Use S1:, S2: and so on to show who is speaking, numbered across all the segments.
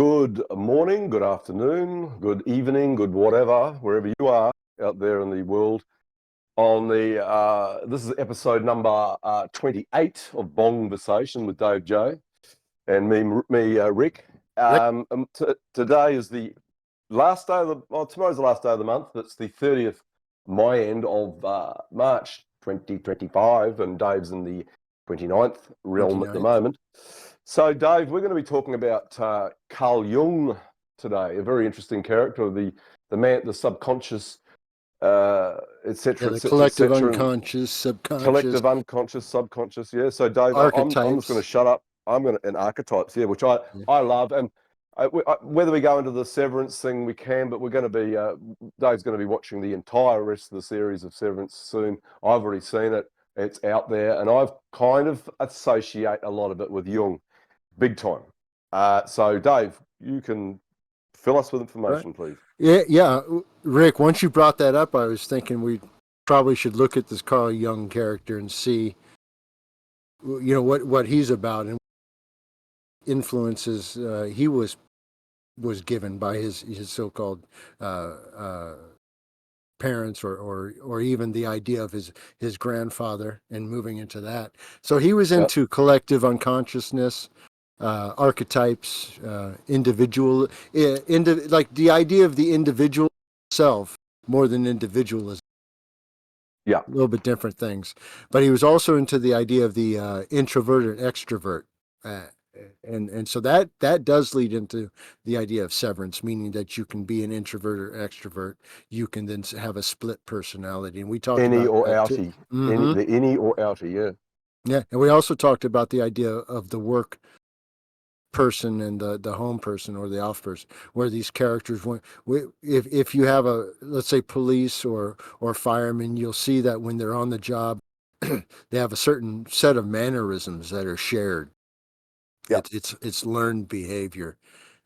S1: Good morning, good afternoon, good evening, good whatever, wherever you are out there in the world. This is episode number 28 of BongVersation with Dave J and me, Rick. Today is the last day of tomorrow's the last day of the month. It's the 30th, my end of March 2025, and Dave's in the 29th realm at the moment. So, Dave, we're going to be talking about Carl Jung today, a very interesting character, the man, the subconscious, etc.,
S2: the collective unconscious, subconscious.
S1: Collective unconscious, subconscious, yeah. So, Dave, I'm just going to shut up. And archetypes, yeah, which I love. And whether we go into the severance thing, we can, but we're going to be, Dave's going to be watching the entire rest of the series of Severance soon. I've already seen it. It's out there. And I've kind of associate a lot of it with Jung. Big time. So, Dave, you can fill us with information, please.
S2: Yeah. Rick, once you brought that up, I was thinking we probably should look at this Carl Jung character and see, what he's about and influences he was given by his so-called parents or even the idea of his grandfather and moving into that. So he was into collective unconsciousness, archetypes, like the idea of the individual self more than individualism.
S1: Yeah.
S2: A little bit different things. But he was also into the idea of the introvert and extrovert. And so that does lead into the idea of severance, meaning that you can be an introvert or extrovert. You can then have a split personality. And we talked
S1: about
S2: or
S1: outie. The innie or outie, yeah.
S2: Yeah, and we also talked about the idea of the work person and the home person or the off person, where these characters, if you have let's say police or firemen, you'll see that when they're on the job, they have a certain set of mannerisms that are shared.
S1: Yep.
S2: It's learned behavior.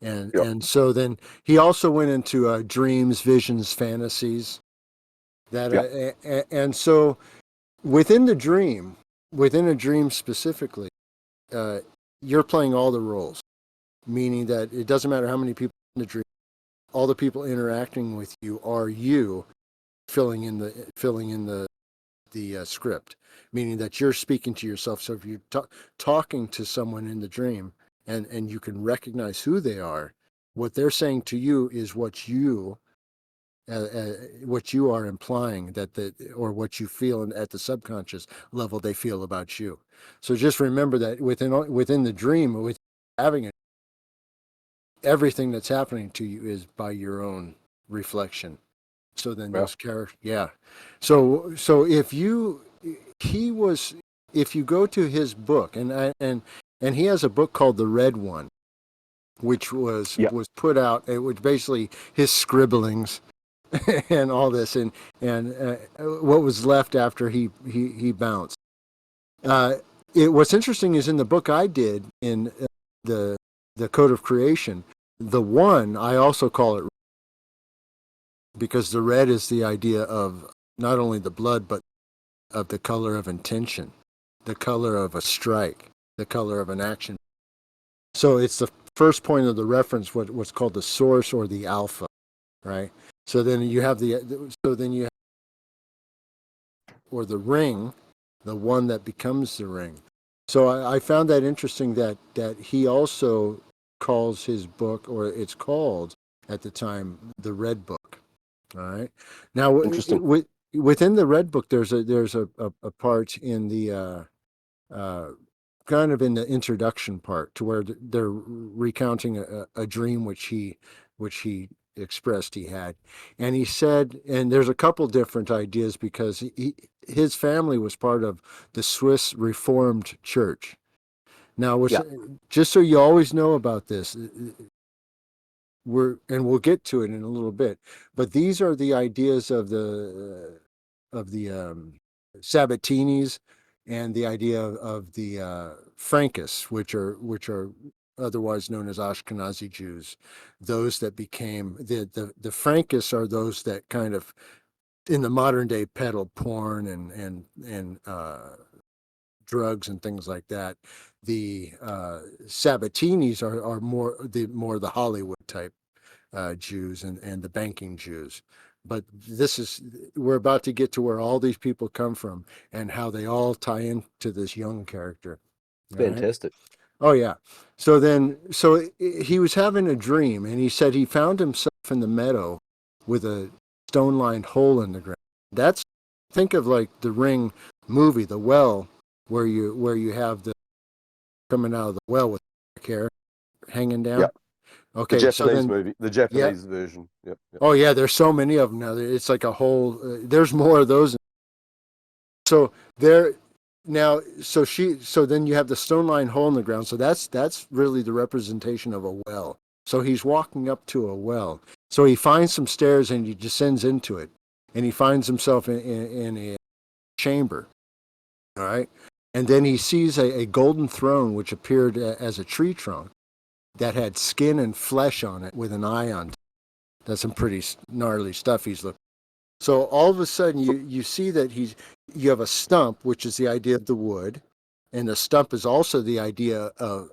S2: And so then he also went into dreams, visions, fantasies. And so within a dream specifically, you're playing all the roles, meaning that it doesn't matter how many people in the dream, all the people interacting with you are you filling in the script, meaning that you're speaking to yourself. So if you're talking to someone in the dream and you can recognize who they are, what they're saying to you is what you are implying or what you feel at the subconscious level they feel about you. So just remember that within the dream, with having it, everything that's happening to you is by your own reflection. So then those characters, So if you go to his book, and he has a book called The Red One, which was put out. It was basically his scribblings and all this, and what was left after he bounced. What's interesting is in the book I did in the Code of Creation, the one I also call it because the red is the idea of not only the blood but of the color of intention, the color of a strike, the color of an action. So it's the first point of the reference, what's called the source or the alpha, right? So then you have or the ring, the one that becomes the ring. So I found that interesting that he also calls his book, or it's called at the time, the Red Book. All right. Now, within the Red Book, there's a part in the kind of in the introduction part to where they're recounting a dream which he expressed he had, and he said, and there's a couple different ideas because his family was part of the Swiss Reformed Church. Now, just so you always know about this, we'll get to it in a little bit, but these are the ideas of the Sabbatinis and the idea of the Frankists, which are otherwise known as Ashkenazi Jews. Those that became the Frankists are those that kind of in the modern day peddle porn and drugs and things like that. The Sabatinis are more the Hollywood type Jews and the banking Jews. But we're about to get to where all these people come from and how they all tie into this Jung character. All right.
S1: Fantastic.
S2: Oh yeah. So he was having a dream, and he said he found himself in the meadow with a stone-lined hole in the ground. That's think of like the Ring movie, The Well, where you have the coming out of the well with hair hanging down.
S1: Yep. The
S2: Okay,
S1: Japanese movie, the
S2: yeah.
S1: Japanese version. Yep.
S2: Oh yeah, there's so many of them now. It's like a whole. There's more of those. So there now. So then you have the stone-lined hole in the ground. So that's really the representation of a well. So he's walking up to a well. So he finds some stairs and he descends into it, and he finds himself in a chamber. All right, and then he sees a golden throne which appeared as a tree trunk that had skin and flesh on it with an eye on it. That's some pretty gnarly stuff he's looking. So all of a sudden you see that you have a stump, which is the idea of the wood, and the stump is also the idea of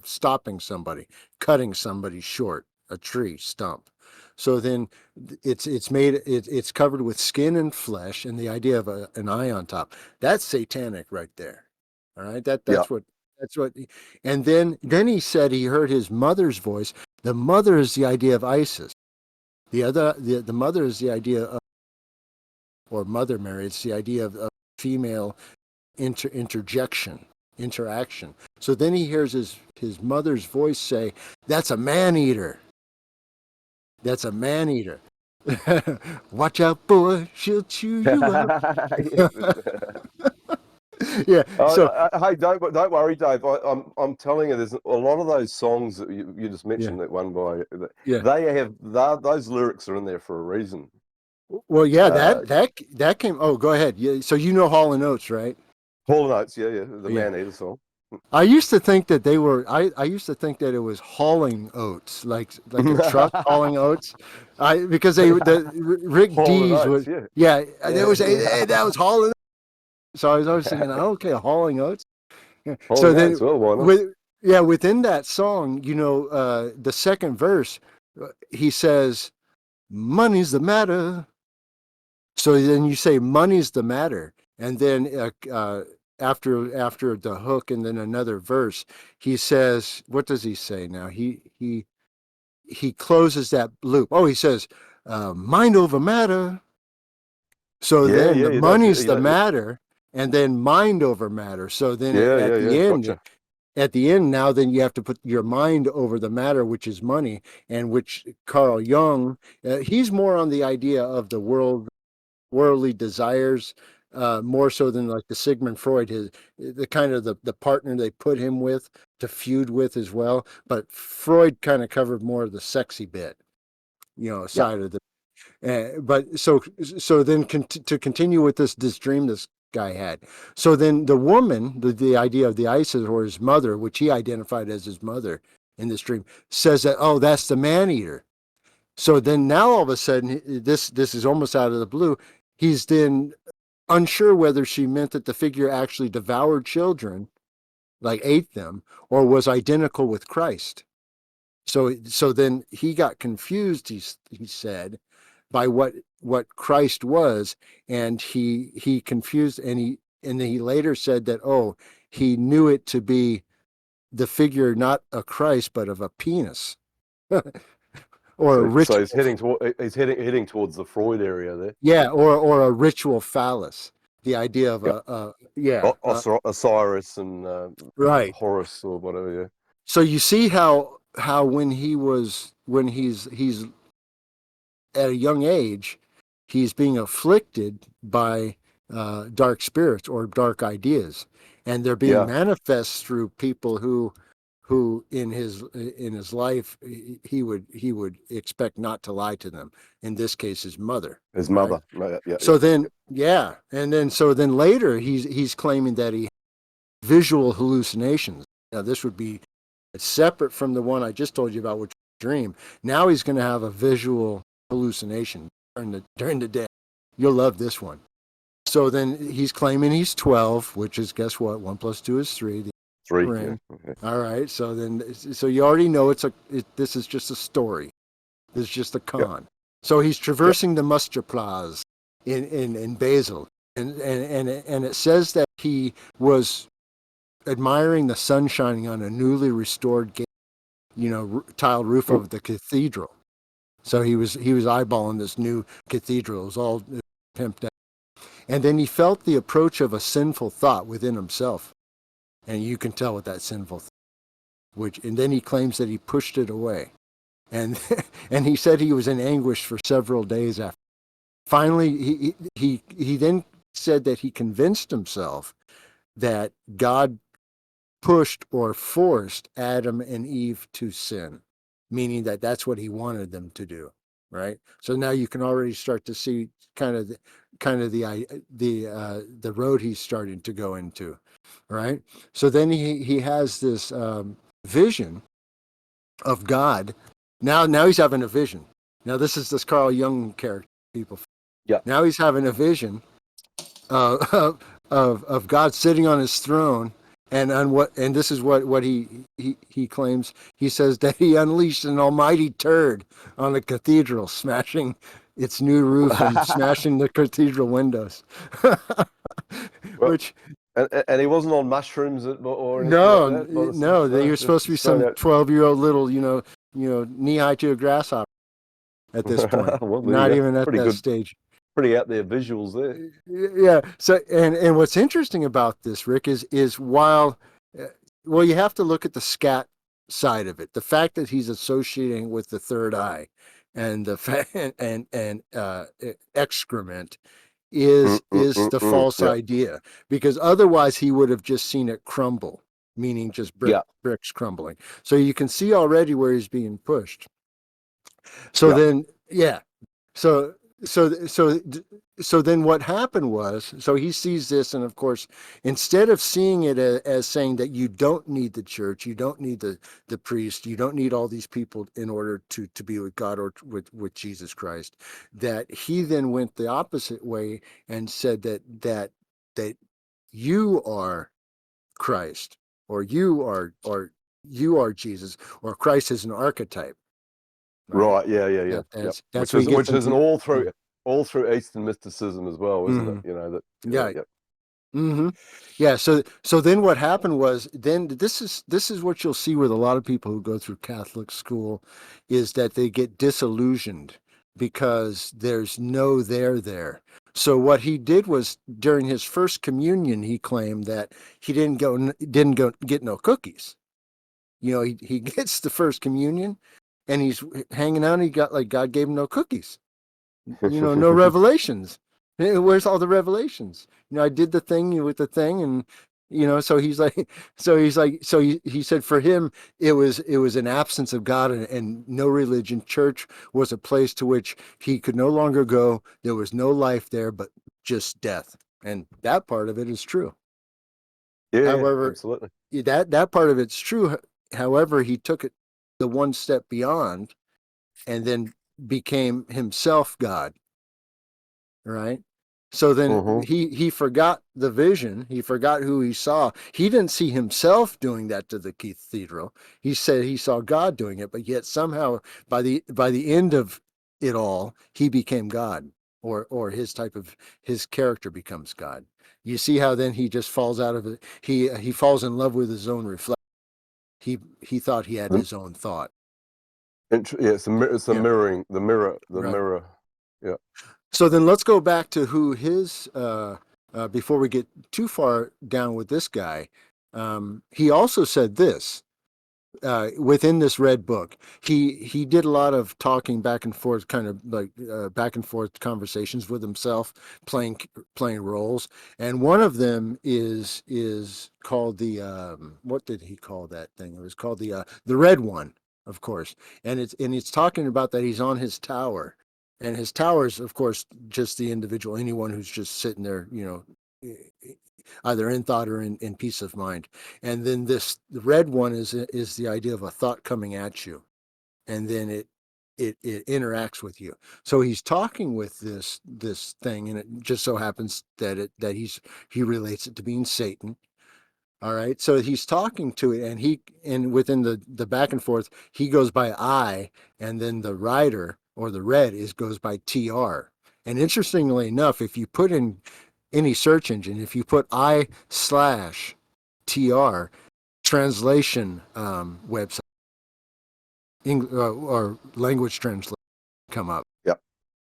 S2: stopping somebody, cutting somebody short, a tree stump. So then it's covered with skin and flesh, and the idea of an eye on top. That's satanic right there. All right, that's what. And then he said he heard his mother's voice. The mother is the idea of Isis. The mother is the idea of, or Mother Mary. It's the idea of female interaction. So then he hears his mother's voice say, "That's a man eater. That's a man eater. Watch out, boy, she'll chew you up." Yeah. So
S1: hey, don't worry, Dave. I'm telling you, there's a lot of those songs that you just mentioned.
S2: Yeah.
S1: That one by
S2: Yeah.
S1: those lyrics are in there for a reason.
S2: Well, yeah, that came. Oh, go ahead. Yeah. So you know Hall and Oates, right?
S1: Hall and Oates, yeah, the
S2: Yeah.
S1: Man Eater song.
S2: I used to think that they were. I used to think that it was hauling oats, like a truck hauling oats. Because Rick
S1: Hall and
S2: Dees
S1: Oates,
S2: would.
S1: yeah.
S2: There was that was hauling. So I was always thinking, oh, okay, hauling oats. Yeah.
S1: Hall
S2: So
S1: and
S2: then,
S1: Oates, well, why not?
S2: within that song, the second verse, he says, "Money's the matter." So then you say, "Money's the matter," and then after the hook, and then another verse, he says, "What does he say now?" He closes that loop. Oh, he says, "Mind over matter." So then the
S1: He does.
S2: money's the matter, and then mind over matter. So then at the end,
S1: Gotcha.
S2: now then you have to put your mind over the matter, which is money, and which Carl Jung, he's more on the idea of the worldly desires, more so than like the Sigmund Freud, the kind of the partner they put him with to feud with as well. But Freud kind of covered more of the sexy bit, side of the. But so then to continue with this dream this guy had. So then the woman, the idea of the Isis or his mother, which he identified as his mother in this dream, says that, oh, that's the man eater. So then now all of a sudden, this is almost out of the blue. He's then unsure whether she meant that the figure actually devoured children, like ate them, or was identical with Christ. So then he got confused. He said, by what Christ was, and he confused, and then he later said that, oh, he knew it to be the figure not of Christ but of a penis. Or a ritual.
S1: So he's heading towards the Freud area there.
S2: Yeah, or a ritual phallus. The idea of
S1: Osiris and
S2: right.
S1: Horus or whatever. Yeah.
S2: So you see how when he's at a young age, he's being afflicted by dark spirits or dark ideas, and they're being manifest through people who in his life he would expect not to lie to them. In this case, his mother.
S1: His mother. Right? Yeah.
S2: So then, and then later he's claiming that he visual hallucinations. Now this would be separate from the one I just told you about, which was a dream. Now he's going to have a visual hallucination during the day. You'll love this one. So then he's claiming he's 12, which is, guess what? 1 + 2 is 3. The
S1: 3.
S2: ring.
S1: Yeah. Okay.
S2: All right. So you already know this is just a story. This is just a
S1: Yep.
S2: con. So he's
S1: Yep.
S2: traversing the Musterplatz in Basel, and it says that he was admiring the sun shining on a newly restored gate, tiled roof of the cathedral. So he was eyeballing this new cathedral. It was all pimped out. And then he felt the approach of a sinful thought within himself. And you can tell what that sinful thought, and then he claims that he pushed it away. And and he said he was in anguish for several days after. Finally, he then said that he convinced himself that God pushed or forced Adam and Eve to sin, meaning that that's what he wanted them to do, right? So now you can already start to see kind of the road he's starting to go into, right? So then he has this vision of God. Now he's having a vision. Now this is this Carl Jung character, people.
S1: Yeah.
S2: Now he's having a vision of God sitting on his throne, and this is what he claims. He says that he unleashed an almighty turd on the cathedral, smashing its new roof and smashing the cathedral windows.
S1: Well,
S2: Which
S1: and he wasn't on mushrooms or anything
S2: no,
S1: like that.
S2: no, you're supposed to be
S1: Just throwing
S2: some
S1: out.
S2: 12-year-old little, knee high to a grasshopper at this point.
S1: Well, there you
S2: Not
S1: go.
S2: even at
S1: Pretty
S2: that
S1: good,
S2: stage.
S1: pretty out there visuals there.
S2: Yeah. So and what's interesting about this, Rick, is while well, you have to look at the scat side of it. The fact that he's associating with the third eye and and excrement is the false
S1: Yeah.
S2: idea, because otherwise he would have just seen it crumble, meaning just
S1: Yeah.
S2: bricks crumbling. So you can see already where he's being pushed. So
S1: Yeah.
S2: then, yeah. So so so so then what happened was, so he sees this, and of course, instead of seeing it as saying that you don't need the church, you don't need the priest, you don't need all these people in order to be with God or with Jesus Christ, that he then went the opposite way and said that you are Christ, or you are Jesus, or Christ is an archetype, right?
S1: Right. Yeah. Yeah.
S2: That's where he gets
S1: Which is an
S2: into.
S1: all through Eastern mysticism as well, isn't it?
S2: Mhm.
S1: You know that.
S2: Yeah.
S1: Yeah.
S2: Hmm. Yeah. So then what happened was, then this is what you'll see with a lot of people who go through Catholic school, is that they get disillusioned because there's no there. So what he did was, during his first communion, he claimed that he didn't go get no cookies. He gets the first communion, and he's hanging out, and he got, like, God gave him no cookies. No revelations. Where's all the revelations? I did the thing with the thing, and so he's like, so he said for him it was an absence of God, and no religion. Church was a place to which he could no longer go. There was no life there, but just death, and that part of it is true.
S1: Yeah.
S2: However,
S1: Absolutely.
S2: that part of it's true. However, he took it the one step beyond, and then became himself God. Right. So then
S1: Mm-hmm.
S2: he forgot the vision. He forgot who he saw. He didn't see himself doing that to the cathedral. He said he saw God doing it, but yet somehow by the end of it all, he became God, or his character becomes God. You see how then he just falls out of it. He falls in love with his own reflection. He thought he had his own thought.
S1: Yeah. It's a
S2: Yeah.
S1: mirroring. The mirror. The
S2: Right.
S1: mirror. Yeah.
S2: So then let's go back to who before we get too far down with this guy. He also said this within this red book. He did a lot of talking back and forth, kind of like back and forth conversations with himself, playing roles. And one of them is called the what did he call that thing? It was called the red one, of course. And it's talking about that he's on his tower. And his tower is, of course, just the individual, anyone who's just sitting there, either in thought or in peace of mind. And then the red one is the idea of a thought coming at you, and then it interacts with you. So he's talking with this thing, and it just so happens that he relates it to being Satan. All right. So he's talking to it, and within the back and forth, he goes by I, and then the writer or the red goes by TR. And interestingly enough, if you put in any search engine, if you put I/TR translation website or language translation come up.
S1: Yep.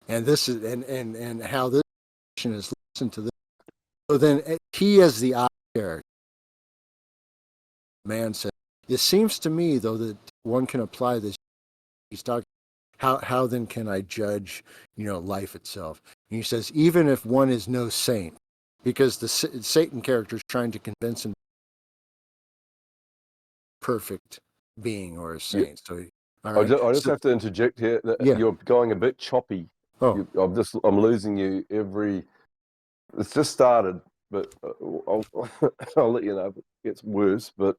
S2: And this is and how this is listened to this. So then he is the I character. Man said, it seems to me though that one can apply this. He's talking how then can I judge life itself? And he says even if one is no saint, because the Satan character is trying to convince him perfect being or a saint. So all right.
S1: I just have to interject here.
S2: Yeah.
S1: You're going a bit choppy.
S2: Oh.
S1: I'm losing you every. It's just started, but I'll let you know if it gets worse. But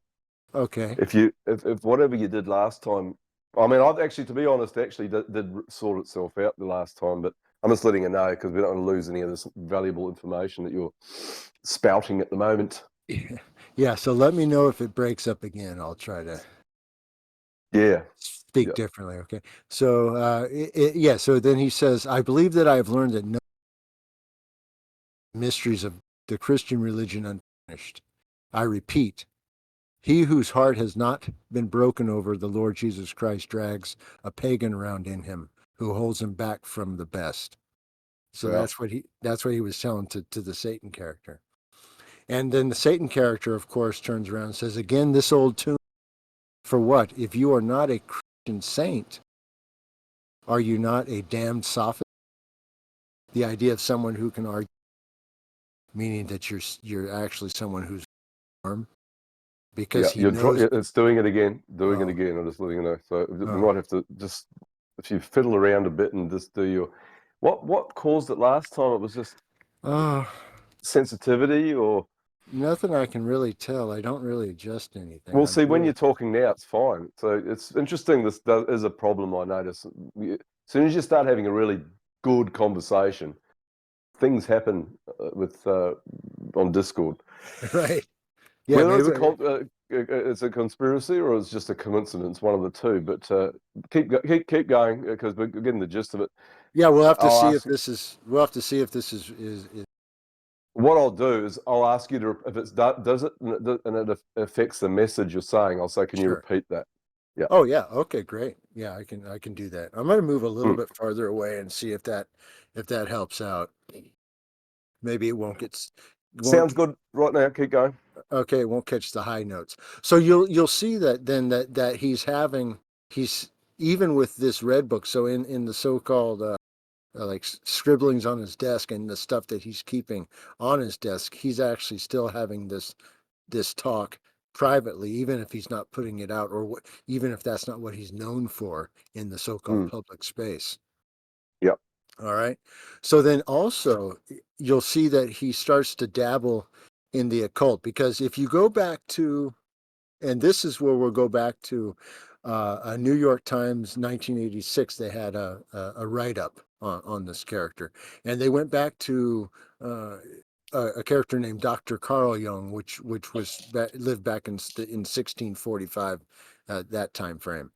S2: Okay.
S1: if whatever you did last time, I mean, I've actually, to be honest, actually did sort itself out the last time. But I'm just letting you know because we don't want to lose any of this valuable information that you're spouting at the moment.
S2: Yeah. So let me know if it breaks up again. I'll try to speak differently. Okay. So yeah. So then he says, I believe that I have learned that no mysteries of the Christian religion unpunished. I repeat, he whose heart has not been broken over the Lord Jesus Christ drags a pagan around in him who holds him back from the best. So that's what he was telling to the Satan character. And then the Satan character, of course, turns around and says, again, this old tune, for what? If you are not a Christian saint, are you not a damned sophist? The idea of someone who can argue, meaning that you're actually someone who's harm, because he knows
S1: it's doing it again. I'm just letting you know. So we might have to just, if you fiddle around a bit and just do your, what caused it last time? It was just sensitivity or
S2: nothing I can really tell. I don't really adjust anything.
S1: Well, see, when you're talking now, it's fine. So it's interesting. This is a problem I notice. As soon as you start having a really good conversation, things happen on Discord.
S2: Right. Yeah.
S1: Whether it's a conspiracy or it's just a coincidence, one of the two. But keep going because we're getting the gist of it.
S2: Yeah, we'll have to see if this is. We'll have to see if this is.
S1: What I'll do is I'll ask you to, if it does it and it affects the message you're saying, I'll say, can you repeat that? Yeah.
S2: Oh yeah. Okay. Great. Yeah, I can do that. I'm going to move a little bit farther away and see if that helps out. Maybe it won't get.
S1: Sounds good right now. Keep going.
S2: Okay, it won't catch the high notes. So you'll see that then that he's even with this red book. So in the so-called like scribblings on his desk and the stuff that he's keeping on his desk, he's actually still having this talk privately, even if he's not putting it out, or even if that's not what he's known for in the so-called public space.
S1: Yep.
S2: All right. So then also you'll see that he starts to dabble in the occult, because if you go back to, and this is where we'll go back to a New York Times 1986, they had a write-up on this character, and they went back to a character named Dr. Carl Jung, which lived back in 1645, that time frame.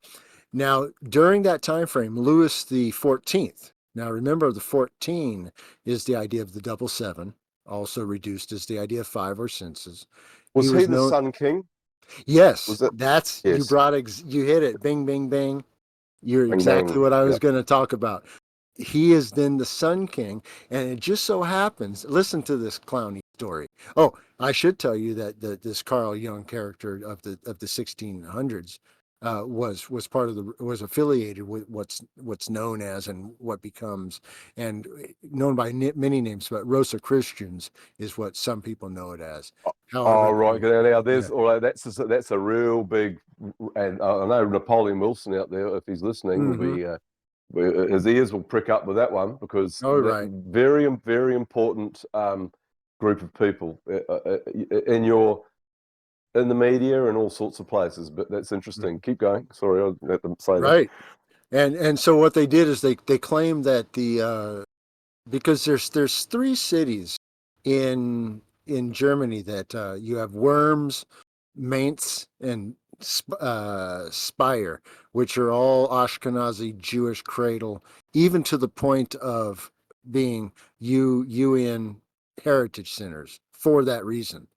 S2: Now, during that time frame, Louis the 14th. Now, remember, the 14 is the idea of the double seven, also reduced as the idea of five or senses.
S1: Was he the Sun King?
S2: Yes, yes. You hit it. Bing, bing, bing. You're bing, exactly bang. What I was going to talk about. He is then the Sun King, and it just so happens, listen to this clowny story. Oh, I should tell you that this Carl Jung character of the 1600s was part of was affiliated with what's known as and what becomes, and known by many names, but Rosicrucians is what some people know it as.
S1: However, right. Now there's that's a real big, and I know Napoleon Wilson out there, if he's listening, will be his ears will prick up with that one, because very, very important group of people in the media and all sorts of places. But that's interesting. Keep going. Sorry, I let them say that.
S2: Right. And so what they did is they claim that the because there's three cities in Germany that you have Worms, Mainz, and Speyer, which are all Ashkenazi Jewish cradle, even to the point of being UN heritage centers for that reason.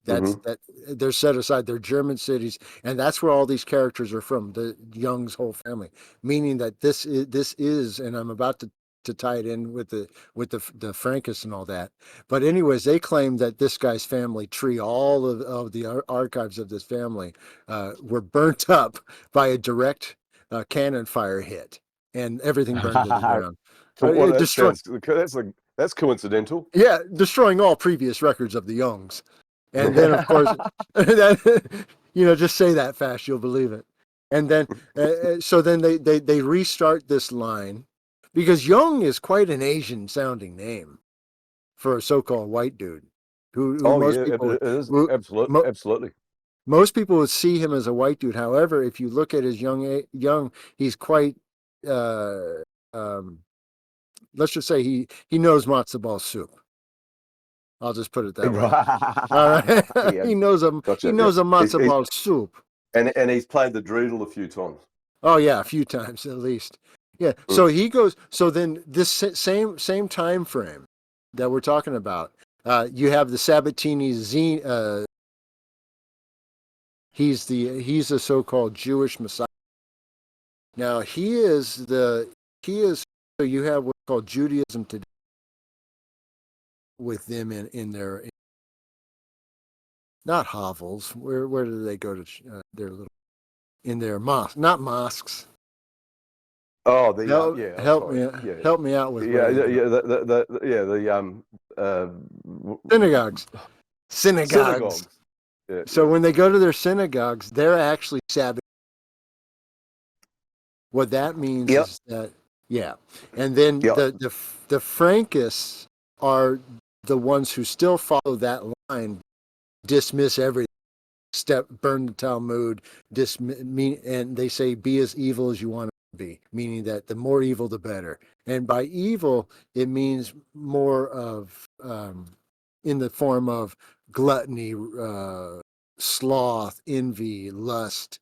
S1: Hmm.
S2: That they're set aside. They're German cities, and that's where all these characters are from. The Jung's whole family, meaning that this is, and I'm about to tie it in with the Frankists and all that. But anyways, they claim that this guy's family tree, all of the archives of this family, were burnt up by a direct cannon fire hit, and everything burned to the ground,
S1: Well, that
S2: destroy.
S1: sounds that's coincidental.
S2: Yeah, destroying all previous records of the Youngs. And then, of course, that, just say that fast, you'll believe it. And then, so then they restart this line because Jung is quite an Asian sounding name for a so-called white dude who
S1: Oh
S2: most
S1: yeah,
S2: people
S1: it is
S2: who,
S1: absolutely, absolutely.
S2: most people would see him as a white dude. However, if you look at his Jung, he's quite, uh, um, let's just say he knows matzo ball soup. I'll just put it that way. All right.
S1: Yeah,
S2: He
S1: gotcha. Yeah,
S2: knows a matzo ball soup.
S1: and he's played the dreidel a few times.
S2: Oh yeah, a few times at least. Yeah.
S1: Mm.
S2: So he goes. So then this same time frame that we're talking about, you have the Sabatini Z. He's the so-called Jewish Messiah. Now he is. So you have what's called Judaism today with them in their not hovels. Where do they go to their little in their mosque? Not mosques.
S1: Oh, the
S2: Help,
S1: yeah. I'm
S2: help
S1: sorry.
S2: me,
S1: Yeah,
S2: help me out with
S1: yeah,
S2: where they
S1: yeah,
S2: go.
S1: yeah. The uh,
S2: Synagogues, synagogues.
S1: synagogues. Yeah,
S2: So
S1: yeah.
S2: when they go to their synagogues, they're actually Sabbath. What that means
S1: Yep.
S2: is that yeah, and then
S1: Yep.
S2: the Frankists are the ones who still follow that line, dismiss everything, burn the Talmud, and they say be as evil as you want to be, meaning that the more evil the better. And by evil, it means more of in the form of gluttony, sloth, envy, lust,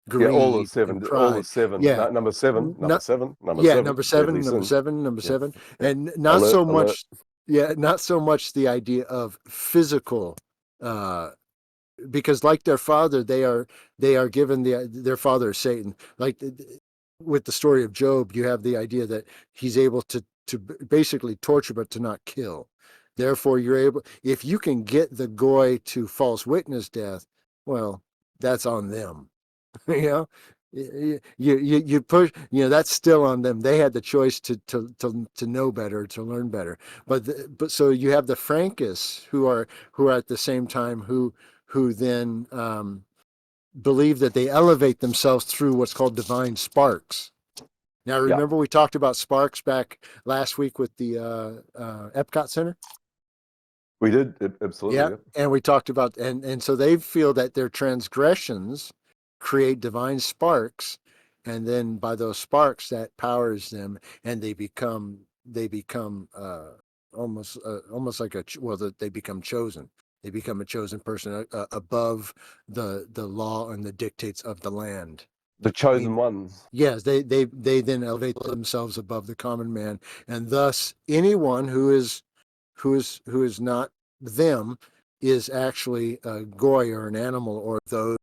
S1: Yeah.
S2: greed, and
S1: All the
S2: pride.
S1: seven.
S2: Yeah,
S1: Number seven. Number
S2: not
S1: seven. Number
S2: yeah,
S1: seven.
S2: number
S1: Deadly
S2: seven, number
S1: sin.
S2: seven, number
S1: Yeah.
S2: seven,
S1: Yeah.
S2: and not
S1: Alert.
S2: so
S1: Alert.
S2: much. Yeah, not so much the idea of physical. Uh, because like their father, they are given their father is Satan. Like with the story of Job, you have the idea that he's able to basically torture but to not kill. Therefore, you're able if you can get the goy to false witness death, well, that's on them. you know, you push. That's still on them. They had the choice to know better, to learn better. But so you have the Frankists who are at the same time who then believe that they elevate themselves through what's called divine sparks. Now,
S1: Yeah.
S2: remember we talked about sparks back last week with the Epcot Center?
S1: We did. Absolutely.
S2: Yeah.
S1: Yeah.
S2: And we talked about, and so they feel that their transgressions create divine sparks. And then by those sparks, that powers them and they become almost like they become chosen. They become a chosen person above the law and the dictates of the land.
S1: The
S2: I
S1: chosen
S2: mean,
S1: ones.
S2: yes, they then elevate themselves above the common man, and thus anyone who is not them is actually a goy or an animal or those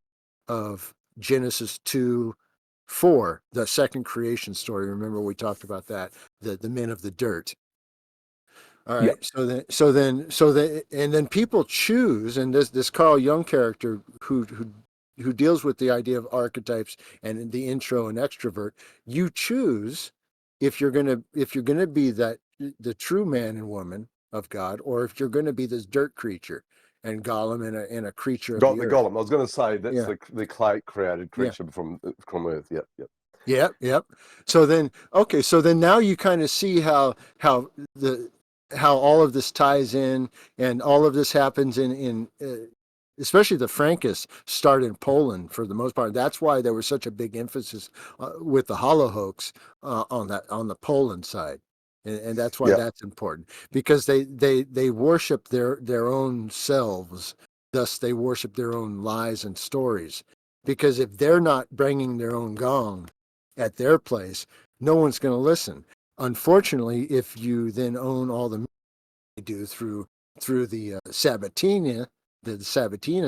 S2: of Genesis 2:4, the second creation story. Remember we talked about that, the men of the dirt. All
S1: Yeah.
S2: right. And then people choose, and this Carl Jung character who deals with the idea of archetypes and the intro and extrovert, you choose if you're gonna be that the true man and woman of God, or if you're gonna be this dirt creature and Gollum and a creature of
S1: Got
S2: the
S1: the
S2: earth.
S1: golem. I was going to say that's
S2: Yeah.
S1: the clay created
S2: Yeah.
S1: creature from Earth. Yep. Yep.
S2: Yep, yep. So then now you kind of see the how all of this ties in, and all of this happens in especially the Frankists, start in Poland for the most part. That's why there was such a big emphasis with the Hollow hoax on the Poland side, and that's why
S1: Yeah.
S2: that's important, because they worship their own selves. Thus, they worship their own lies and stories. Because if they're not bringing their own gong at their place, no one's going to listen. Unfortunately, if you then own all the do through the Sabatina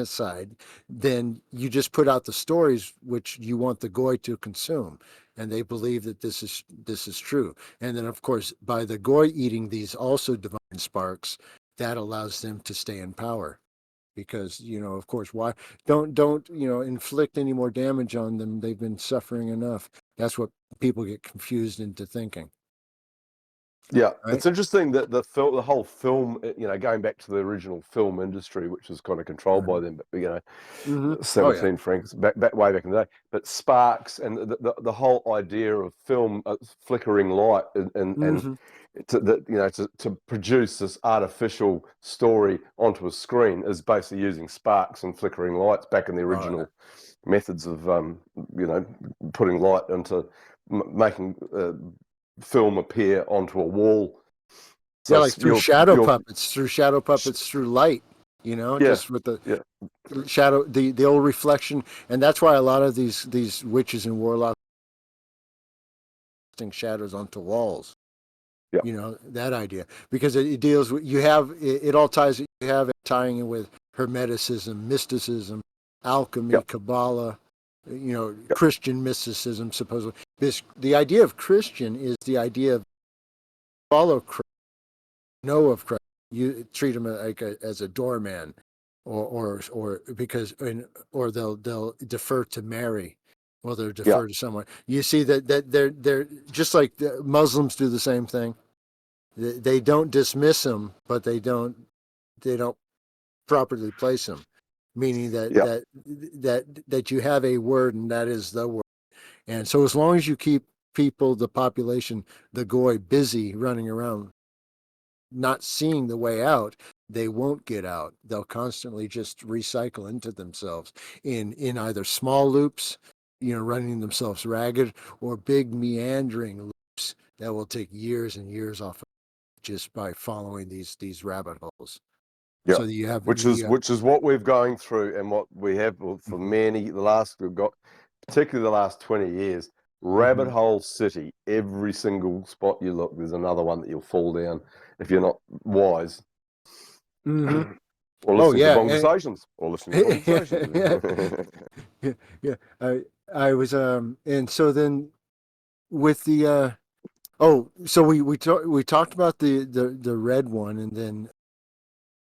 S2: side, then you just put out the stories which you want the goy to consume, and they believe that this is true. And then, of course, by the goy eating these also divine sparks, that allows them to stay in power. Because of course, why don't inflict any more damage on them? They've been suffering enough. That's what people get confused into thinking.
S1: Yeah,
S2: Right?
S1: it's interesting that the whole film, going back to the original film industry, which was kind of controlled by them, but
S2: Mm-hmm. Oh yeah.
S1: 17 francs back way back in the day. But sparks and the whole idea of film, flickering light, and
S2: Mm-hmm.
S1: to produce this artificial story onto a screen is basically using sparks and flickering lights back in the
S2: Oh yeah.
S1: original methods of putting light into making film appear onto a wall.
S2: Yeah,
S1: So
S2: like
S1: you're
S2: through shadow puppets, through light.
S1: yeah,
S2: Just with the
S1: yeah,
S2: shadow, the old reflection, and that's why a lot of these witches and warlocks casting shadows onto walls.
S1: yeah,
S2: That idea, because it deals with, it all ties, you have it tying in with hermeticism, mysticism,
S1: yeah,
S2: alchemy, Kabbalah,
S1: yeah,
S2: Christian mysticism. Supposedly, the idea of Christian is the idea of follow Christ, know of Christ. You treat him like as a doorman, or because, or they'll defer to Mary, or they'll
S1: yeah,
S2: defer to someone. You see that they're just like the Muslims do the same thing. They don't dismiss him, but they don't properly place him, meaning that
S1: yeah,
S2: that you have a word, and that is the word. And so as long as you keep people, the population, the goy, busy running around not seeing the way out, they won't get out. They'll constantly just recycle into themselves in either small loops, running themselves ragged, or big meandering loops that will take years and years off just by following these rabbit holes.
S1: yeah.
S2: So you have
S1: Which is what we're going through, and what we have for
S2: Mhm,
S1: we've got, particularly the last 20 years. Rabbit
S2: mhm,
S1: hole city. Every single spot you look, there's another one that you'll fall down if you're not wise.
S2: mhm.
S1: Or
S2: Oh
S1: listening to
S2: yeah,
S1: BongVersations. Or listening to BongVersations.
S2: yeah, yeah. I was and so then with the so we talked about the red one, and then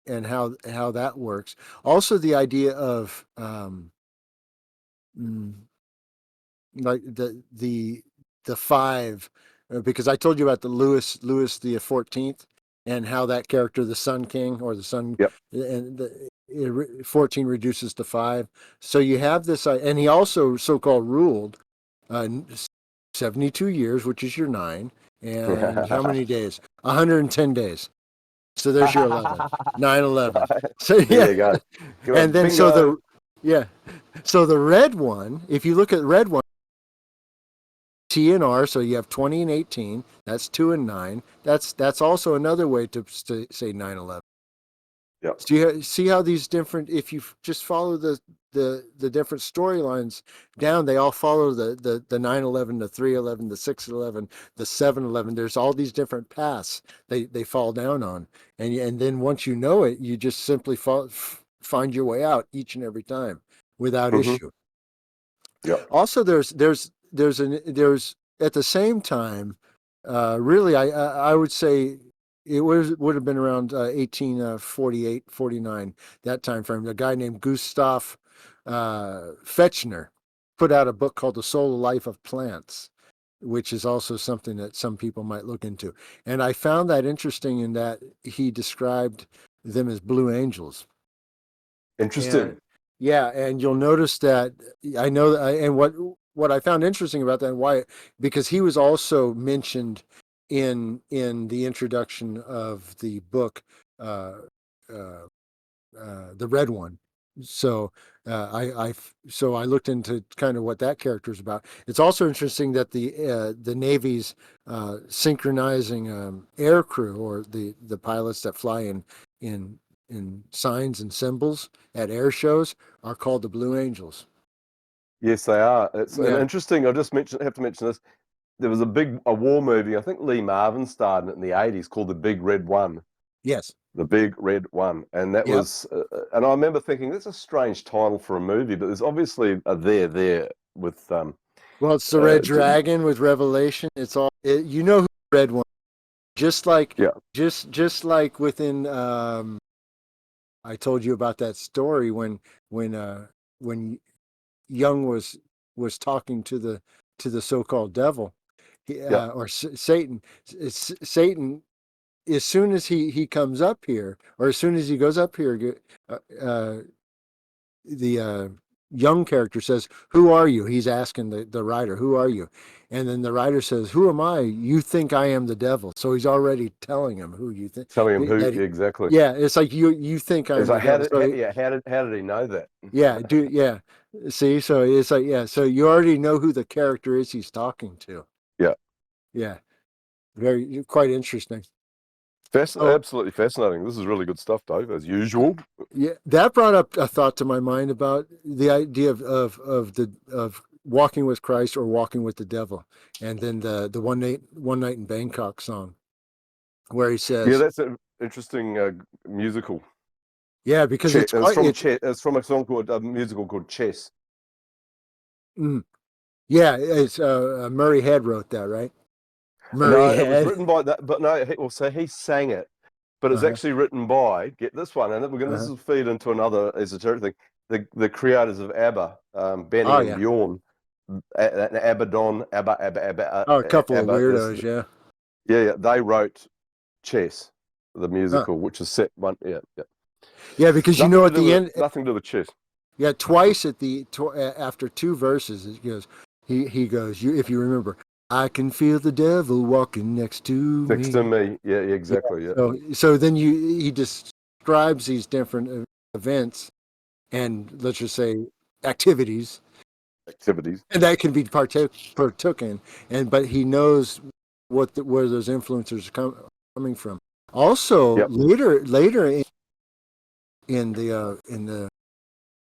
S2: and how that works. Also, the idea of mm, like the five, because I told you about the Louis the 14th, and how that character, the Sun King, or the Sun,
S1: Yep.
S2: and 14 reduces to five. So you have this, and he also so-called ruled 72 years, which is your nine, and how many days? 110 days. So there's your 11, 9/11. So
S1: There
S2: yeah,
S1: you go.
S2: and then
S1: Bingo.
S2: yeah, so the red one, if you look at the red one, T and R, so you have 20 and 18. That's 2 and 9. That's also another way to say 9/11.
S1: Yep.
S2: So you see how these different, if you just follow the different storylines down, they all follow the 9/11, the 3/11, the 6/11, the 7/11. There's all these different paths they fall down on, and then once you know it, you just simply find your way out each and every time without
S1: Mm-hmm.
S2: issue.
S1: Yep.
S2: Also, there's at the same time, really, I would say it would have been around 1848, 49, that time frame. A guy named Gustav Fechner put out a book called The Soul Life of Plants, which is also something that some people might look into. And I found that interesting in that he described them as blue angels. And
S1: Interesting.
S2: yeah, and you'll notice that I know that, and what I found interesting about that, and why, because he was also mentioned in the introduction of the book, uh, uh, the red one. So so I looked into kind of what that character is about. It's also interesting that the Navy's synchronizing air crew, or the pilots that fly in in signs and symbols at air shows, are called the Blue Angels.
S1: Yes, they are. It's an
S2: Yeah.
S1: interesting. I just have to mention this. There was a war movie. I think Lee Marvin starred in it in the '80s called The Big Red One.
S2: Yes.
S1: The Big Red One, and that
S2: Yep.
S1: was. And I remember thinking that's a strange title for a movie, but there's obviously a there with
S2: Well, it's the
S1: uh,
S2: Red Dragon with Revelation. It's all you know who the Red One. Just like
S1: yeah,
S2: just like within I told you about that story when when Jung was talking to the so-called devil,
S1: yeah.
S2: or Satan. Satan, as soon as he comes up here, or as soon as he goes up here, the young character says, "Who are you?" He's asking the writer, "Who are you?" And then the writer says, "Who am I? You think I am the devil." So he's already telling him who you think.
S1: Telling him who
S2: That
S1: exactly.
S2: yeah, it's like you think
S1: It's
S2: I'm the
S1: like
S2: devil. So
S1: how did he know that?
S2: yeah, yeah. See, so it's like yeah, so you already know who the character is he's talking to.
S1: Yeah,
S2: Yeah, very quite interesting. Oh,
S1: absolutely fascinating. This is really good stuff, Dave, as usual.
S2: yeah, that brought up a thought to my mind about the idea of walking with Christ or walking with the devil, and then the one night in Bangkok song where he
S1: Yeah,
S2: says,
S1: that's an interesting musical.
S2: yeah, because it's
S1: It's
S2: quite
S1: from
S2: it's
S1: Chess. It's from a song called a musical called Chess.
S2: mm, yeah, it's Murray Head wrote that, right? Murray
S1: No, it was
S2: Head.
S1: written by that, but no, well, so he sang it, but it's
S2: Uh-huh,
S1: actually written by, get this one, and we're going. This
S2: uh-huh.
S1: will feed into another esoteric thing. The creators of ABBA, Benny
S2: Oh
S1: and
S2: yeah.
S1: Bjorn, Abaddon,
S2: Oh, a couple of
S1: ABBA.
S2: weirdos, yeah.
S1: Yeah, they wrote Chess, the
S2: Huh.
S1: musical, which is set one. Yeah, yeah.
S2: Yeah, because you
S1: Nothing
S2: know
S1: to
S2: at
S1: do
S2: the
S1: with
S2: end,
S1: nothing to do with chess.
S2: yeah, twice at after two verses, it goes. He goes. You, if you remember, I can feel the devil walking next to
S1: Next to
S2: me.
S1: me, yeah,
S2: Yeah.
S1: exactly, yeah.
S2: So then he describes these different events, and let's just say activities,
S1: Activities.
S2: and that can be partook in, and but he knows where those influences are coming from. Also,
S1: Yep.
S2: later in the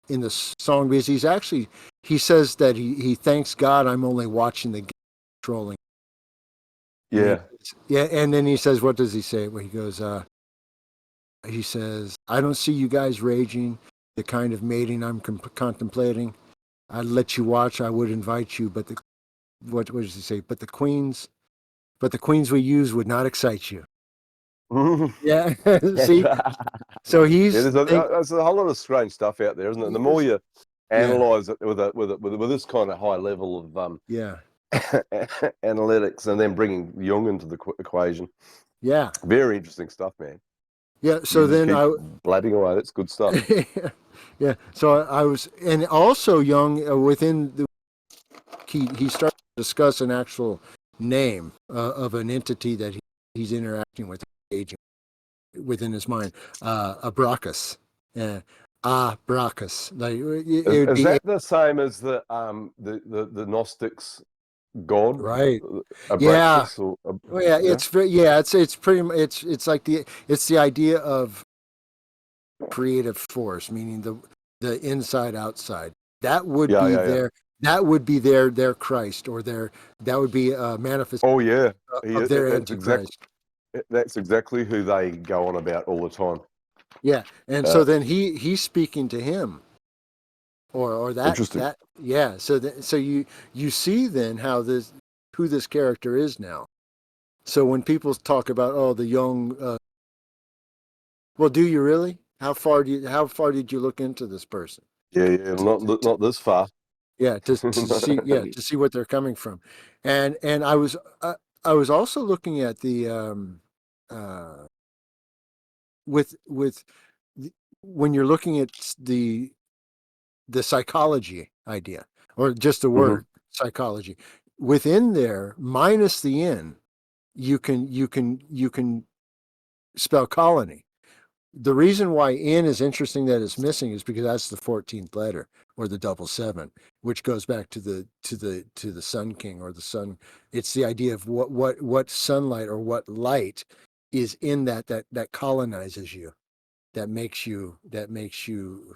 S2: in the song, because he says that he thanks God I'm only watching the game trolling. And
S1: Yeah.
S2: yeah, and then he says, what does he say? Well, he goes, he says, I don't see you guys raging, the kind of mating I'm contemplating. I'd let you watch, I would invite you, but what does he say? But the queens we use would not excite you. Yeah,
S1: That's
S2: see,
S1: right.
S2: so
S1: Yeah,
S2: he's
S1: there's a whole lot of strange stuff out there, isn't it? And the more you
S2: yeah,
S1: analyze it with this kind of high level of
S2: yeah,
S1: analytics, and then bringing Jung into the equation,
S2: yeah,
S1: very interesting stuff, man.
S2: yeah.
S1: You
S2: So
S1: just
S2: then
S1: keep blabbing away. That's good stuff.
S2: yeah. So I was, and also Young within the he started to discuss an actual name of an entity that he's interacting with, engaging within his mind, Abracus, Abracus. Like it would
S1: Is
S2: be
S1: that the same as the Gnostics' God,
S2: right. Yeah.
S1: Abraxas, or
S2: Well, yeah.
S1: yeah?
S2: It's pretty. It's like it's the idea of creative force, meaning the inside outside. That would
S1: Yeah,
S2: be
S1: yeah, yeah.
S2: their Christ, or that would be a manifest
S1: Oh yeah,
S2: of their antichrist.
S1: that's exactly who they go on about all the time.
S2: Yeah, and
S1: Uh,
S2: so then he's speaking to him, or
S1: Interesting.
S2: that yeah. So you see then how this who this character is now. So when people talk about the young, well, do you really? How far did you look into this person?
S1: Yeah, yeah, not this far.
S2: Yeah, to see to see what they're coming from, and I was also looking at the uh, with when you're looking at the psychology idea, or just the
S1: Hmm.
S2: word psychology within there minus the n, you can spell colony. the reason why N is interesting that it's missing is because that's the 14th letter, or the double seven, which goes back to the Sun King, or the sun. It's the idea of what sunlight or what light is in that colonizes you, that makes you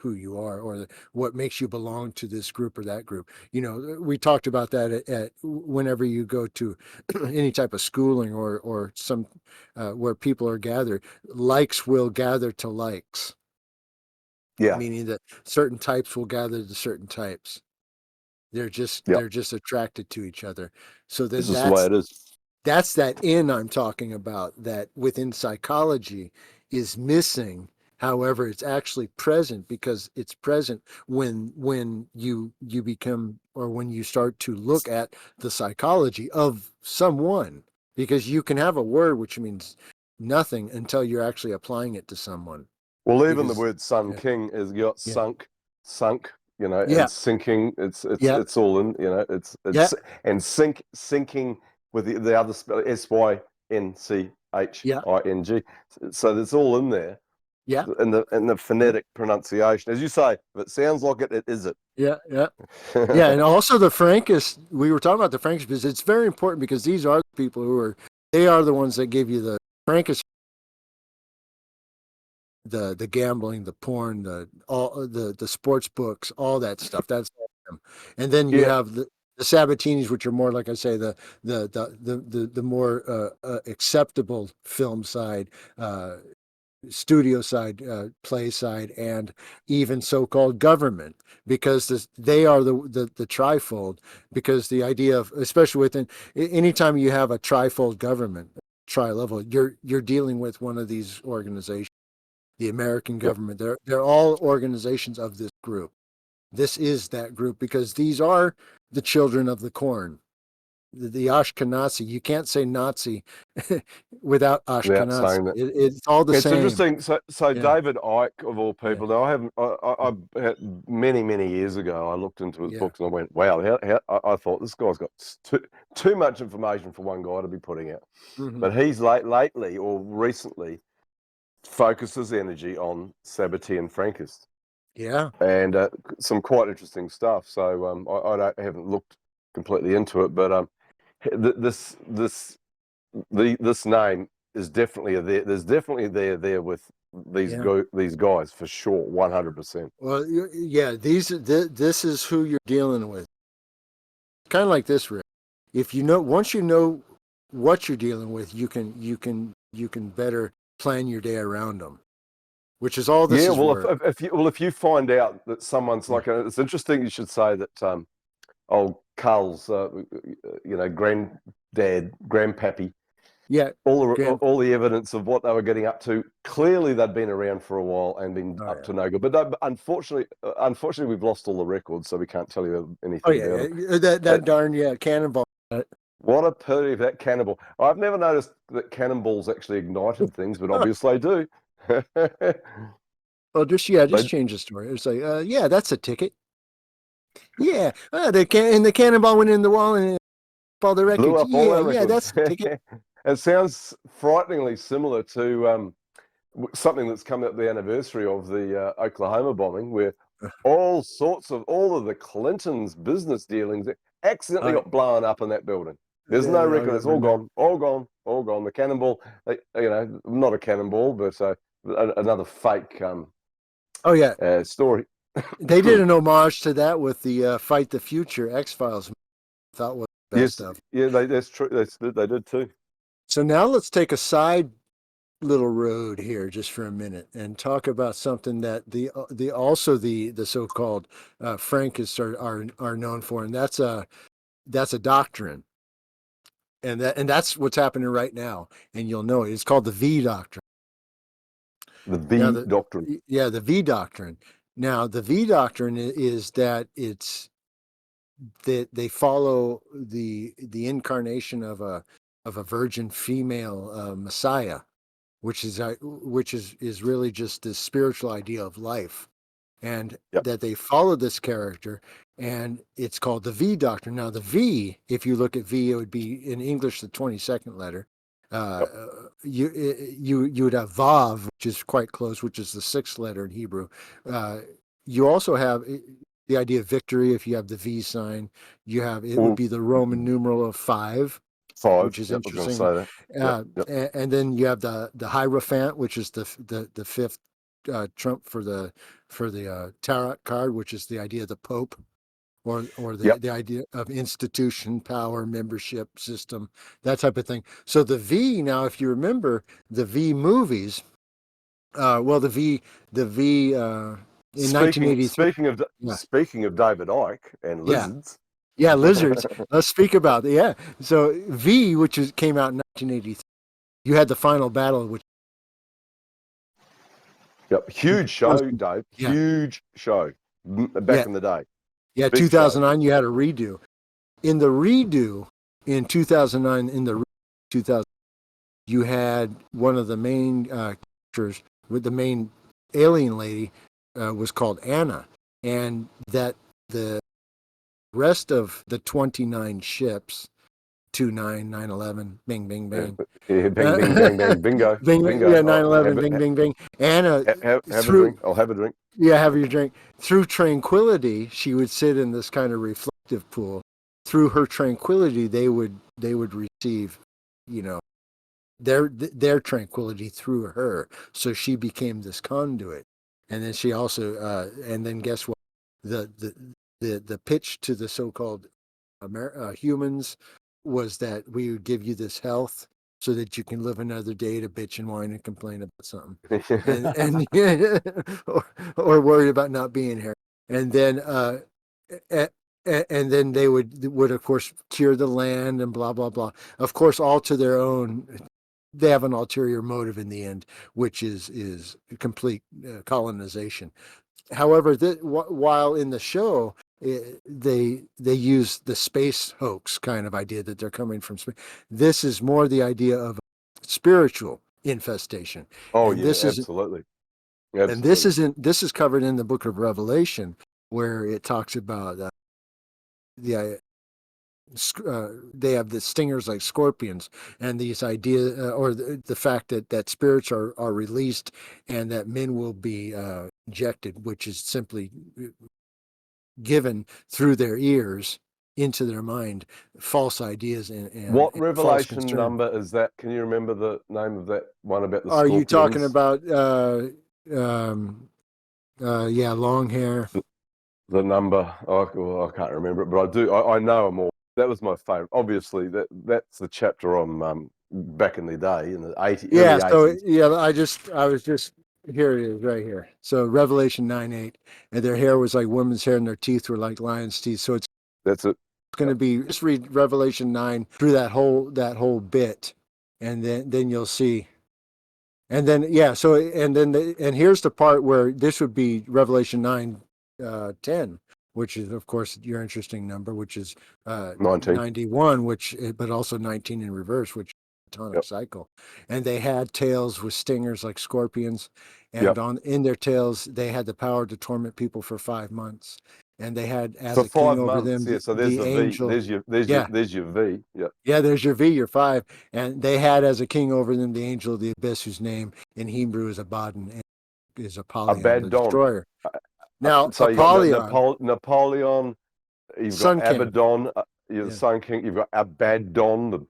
S2: who you are, or what makes you belong to this group or that group. We talked about that at whenever you go to any type of schooling, or some where people are gathered, likes will gather to likes,
S1: Yeah.
S2: meaning that certain types will gather to certain types. they're just
S1: Yep.
S2: they're just attracted to each other. So
S1: This
S2: then
S1: is the way it is.
S2: that's that in I'm talking about, that within psychology is missing. However, it's actually present, because it's present when you become, or when you start to look at the psychology of someone, because you can have a word which means nothing until you're actually applying it to someone.
S1: Well, even the
S2: Because
S1: word Sun
S2: yeah,
S1: King is got
S2: yeah,
S1: sunk,
S2: yeah,
S1: and sinking.
S2: yeah,
S1: It's all in,
S2: yeah,
S1: and sinking with the other spell,
S2: yeah,
S1: SYNCHING. So it's all in there,
S2: yeah,
S1: in the phonetic pronunciation. As you say, if it sounds like it, it is it.
S2: yeah, yeah. Yeah, and also the Frankists, we were talking about the Frankists, because it's very important, because these are the people they are the ones that give you the Frankists, the gambling, the porn, the sports books, all that stuff. That's all them. And then you
S1: Yeah,
S2: have the Sabatinis, which are more, like I say, the more acceptable film side, studio side, play side, and even so-called government, because they are the trifold. Because the idea of, especially within, anytime you have a trifold government, tri-level, you're dealing with one of these organizations. The American
S1: yep.
S2: government, they're all organizations of this group. This is that group, because these are the children of the corn, the Ashkenazi. You can't say Nazi without
S1: Without
S2: Ashkenazi.
S1: saying that.
S2: It's all the
S1: It's
S2: same.
S1: interesting. So
S2: Yeah,
S1: David Icke, of all
S2: yeah,
S1: people, now I haven't. Many years ago, I looked into his
S2: yeah.
S1: books and I went, "Wow!" I thought this guy's got too much information for one guy to be putting out.
S2: Hmm.
S1: But he's lately or recently focused his energy on Sabbatean Frankists,
S2: Yeah,
S1: and some quite interesting stuff. So I haven't looked completely into it, but this name is definitely there. There's definitely there with
S2: yeah.
S1: these guys for sure, 100%.
S2: Well, yeah. This is who you're dealing with. Kind of like this, Rick. If you know, once you know what you're dealing with, you can better plan your day around them. Which is all this
S1: Yeah,
S2: is
S1: well,
S2: worth.
S1: if you find out that someone's
S2: Yeah,
S1: like it's interesting. You should say that old Carl's granddad, grandpappy,
S2: yeah. Graham.
S1: all the evidence of what they were getting up to. Clearly, they'd been around for a while and been
S2: Oh
S1: up
S2: yeah.
S1: to no good. But unfortunately, we've lost all the records, so we can't tell you
S2: Oh
S1: anything
S2: yeah,
S1: about them.
S2: yeah. That darn, yeah, cannonball.
S1: What a pity of that cannonball. I've never noticed that cannonballs actually ignited things, but obviously they do.
S2: Well, just
S1: They
S2: change the story. It's like, yeah, that's a ticket. Yeah, the cannonball went in the wall and all the
S1: blew
S2: records.
S1: up all
S2: Yeah,
S1: our
S2: yeah,
S1: records.
S2: that's a ticket.
S1: It sounds frighteningly similar to something that's come up the anniversary of the Oklahoma bombing, where all of the Clintons' business dealings accidentally
S2: I,
S1: got blown up in that building. There's no
S2: I
S1: record. It's all
S2: remember.
S1: gone, all gone, all gone. The cannonball, not a cannonball, but another fake
S2: Oh yeah,
S1: story.
S2: they did an homage to that with the Fight the Future X-Files. Thought was the best
S1: Yes,
S2: of.
S1: yeah, that's true. They did too.
S2: So now let's take a side little road here just for a minute and talk about something that the so-called Frankists are known for, and that's a doctrine, and that's what's happening right now, and you'll know it. It's called the V doctrine.
S1: The
S2: Now
S1: V doctrine.
S2: the V doctrine. Now the V doctrine is that it's that they follow the incarnation of a virgin female Messiah, which is really just this spiritual idea of life, and
S1: Yep.
S2: that they follow this character, and it's called the V doctrine. Now the V, if you look at V, it would be in English the 22nd letter, Uh,
S1: Yep.
S2: you would have Vav, which is quite close, which is the sixth letter in Hebrew. You also have the idea of victory. If you have the V sign, it would
S1: Well,
S2: be the Roman numeral of 5, which
S1: 5.
S2: is
S1: Yep, I was going to
S2: interesting.
S1: say that. Yep. Yep.
S2: And then you have the Hierophant, which is the fifth trump for the tarot card, which is the idea of the Pope, or
S1: Yep.
S2: the idea of institution, power, membership system, that type of thing. So the V, now, if you remember the V movies, the V in
S1: Speaking
S2: 1983.
S1: speaking of
S2: Yeah,
S1: speaking of David Icke and
S2: yeah,
S1: lizards.
S2: yeah, lizards. Let's speak about it. Yeah. So V, came out in 1983. You had the final battle, which
S1: Yep. Huge show, Dave.
S2: yeah,
S1: Huge show back
S2: yeah,
S1: in the day.
S2: yeah.
S1: Big show.
S2: 2009, you had a redo. In the redo in 2009, 2000. You had one of the main characters with the main alien lady was called Anna, and that the rest of the 29 ships, 29, 9/11, bing, bing,
S1: Yeah.
S2: bing,
S1: Yeah, bang, bing, bang, bang, bingo,
S2: bing,
S1: bingo.
S2: yeah,
S1: Oh,
S2: 9/11, bing, bing, bing. Anna
S1: have a
S2: through,
S1: drink. I'll have a drink.
S2: yeah, have your drink. Through tranquility, she would sit in this kind of reflective pool. Through her tranquility, they would receive, you know, their tranquility through her. So she became this conduit, and then she also and then guess what? The the pitch to the so-called humans was that we would give you this health so that you can live another day to bitch and whine and complain about something, and or worry about not being here, and then a- and then they would of course cure the land and blah blah blah, of course, all to their own. They have an ulterior motive in the end, which is complete colonization. However, while in the show, they use the space hoax kind of idea that they're coming from space. This is more the idea of spiritual infestation,
S1: Oh
S2: and
S1: yeah,
S2: this is
S1: absolutely,
S2: and this
S1: absolutely.
S2: isn't this is covered in the Book of Revelation, where it talks about the they have the stingers like scorpions, and these idea or the fact that spirits are released, and that men will be injected, which is simply given through their ears into their mind false ideas and
S1: What
S2: false
S1: Revelation
S2: concern.
S1: number is that? Can you remember the name of that one about the
S2: Are you talking
S1: scorpions?
S2: about um, yeah, long hair?
S1: The number, oh, well, I can't remember it, but I do. I know them all. That was my favorite. Obviously, that's the chapter on back in the day in the
S2: Yeah,
S1: early
S2: so
S1: 80s.
S2: yeah, I was just, here it is right here. So Revelation 9:8, and their hair was like women's hair, and their teeth were like lions' teeth. So it's
S1: That's it.
S2: going to be, just read Revelation 9 through that whole bit, and then you'll see. And then yeah, so and here's the part where this would be Revelation 9 10, which is of course your interesting number, which is
S1: 19.
S2: 91, but also 19 in reverse, which is a tonic
S1: Yep.
S2: cycle. And they had tails with stingers like scorpions, and
S1: Yep.
S2: on in their tails they had the power to torment people for 5 months. And they had as
S1: For
S2: a king
S1: 5
S2: over
S1: months,
S2: them
S1: yeah. So there's
S2: the
S1: the V.
S2: angel. Yeah,
S1: There's your V. Yep.
S2: yeah, there's your V, your 5. And they had as a king over them the angel of the abyss, whose name in Hebrew is Abaddon, and is Apollyon, the
S1: Abaddon.
S2: destroyer. Now,
S1: So you got
S2: Apollyon,
S1: Napoleon. You've got
S2: Sun King.
S1: Abaddon. You're the
S2: Yeah.
S1: Sun King. You've got Abaddon, the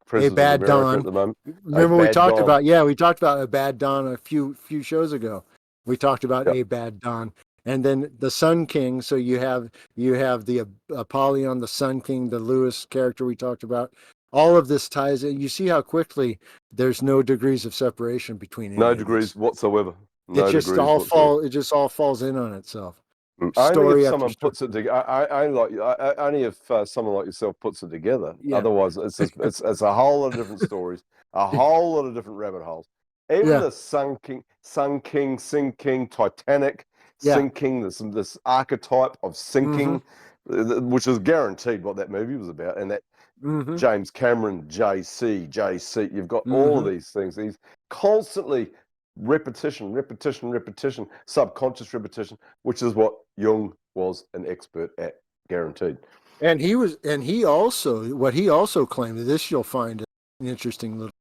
S1: president of America at
S2: Abaddon.
S1: the moment.
S2: Remember
S1: Abaddon.
S2: we talked about Abaddon a few shows ago. We talked about
S1: Yep.
S2: Abaddon. And then the Sun King, so you have the Apollyon, the Sun King, the Lewis character we talked about. All of this ties in. You see how quickly there's no degrees of separation between
S1: No
S2: any of this.
S1: degrees whatsoever. No degrees whatsoever.
S2: It just all falls in on itself.
S1: Only if
S2: Story after
S1: someone
S2: story.
S1: puts it together. Only if someone like yourself puts it together.
S2: Yeah.
S1: Otherwise, it's a whole lot of different stories, a whole lot of different rabbit holes. Even
S2: Yeah.
S1: the Sun King, Sing King, Titanic,
S2: Yeah.
S1: sinking. This archetype of
S2: Mm-hmm.
S1: sinking, which is guaranteed what that movie was about, and that
S2: Mm-hmm.
S1: James Cameron, JC. You've got all of
S2: Mm-hmm.
S1: these things. These constantly repetition, subconscious repetition, which is what Jung was an expert at, guaranteed.
S2: And he also, what he also claimed, this you'll find an interesting little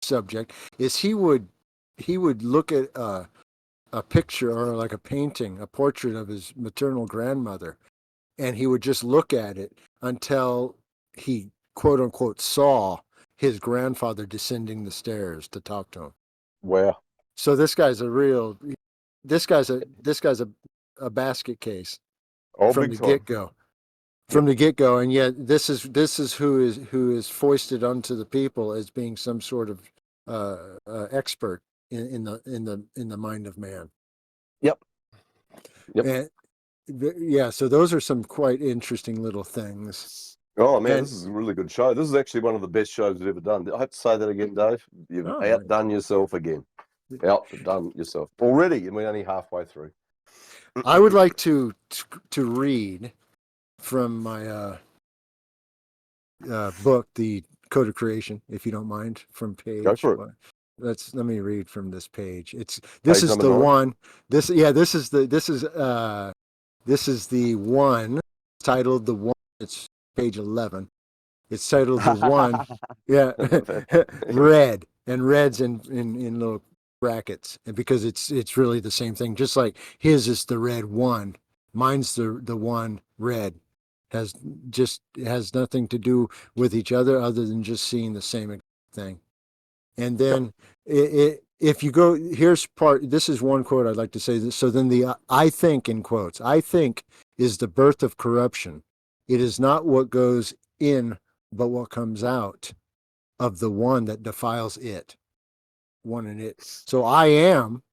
S2: subject, is he would look at a picture or like a painting, a portrait of his maternal grandmother, and he would just look at it until he quote unquote saw his grandfather descending the stairs to talk to him.
S1: Wow.
S2: So this guy's a basket case
S1: Oh,
S2: from
S1: big
S2: the
S1: time.
S2: get go.
S1: Yep.
S2: From the get go, and yet this is who is foisted onto the people as being some sort of expert in the mind of man.
S1: Yep. Yep.
S2: And yeah, so those are some quite interesting little things.
S1: Oh man,
S2: And
S1: this is a really good show. This is actually one of the best shows we've ever done. I have to say that again, Dave. You've
S2: oh,
S1: outdone yourself again. Outdone yourself already, and we're only halfway through.
S2: I would like to read from my book, The Code of Creation, if you don't mind, from page.
S1: Go for it.
S2: Let me read from this page. This
S1: Page
S2: is
S1: number
S2: the
S1: 9.
S2: one. This is the one titled The One. It's page 11. It's titled The One. Yeah, red, and red's in little brackets, and because it's really the same thing. Just like his is the red one, mine's the one red. Has nothing to do with each other than just seeing the same thing. And then if you go, this is one quote I'd like to say. So then I think, in quotes, I think is the birth of corruption. It is not what goes in, but what comes out of the one that defiles it. One in it. So I am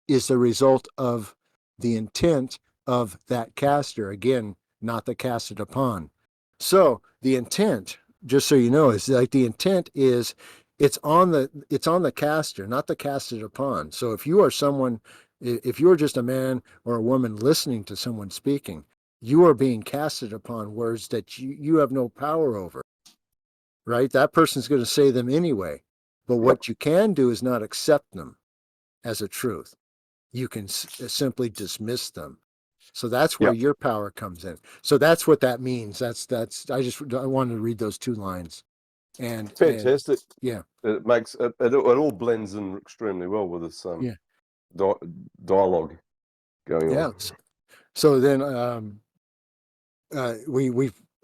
S2: is the result of the intent of that caster. Again, not the casted upon. So the intent, just so you know, is like the intent is it's on the caster, not the casted upon. So if you are just a man or a woman listening to someone speaking, you are being casted upon words that you have no power over. Right? That person's going to say them anyway. But what you can do is not accept them as a truth. You can simply dismiss them. So that's where your power comes in. So that's what that means. I wanted to read those 2 lines. And
S1: Fantastic.
S2: Yeah,
S1: it makes it all blends in extremely well with this dialogue going on.
S2: So then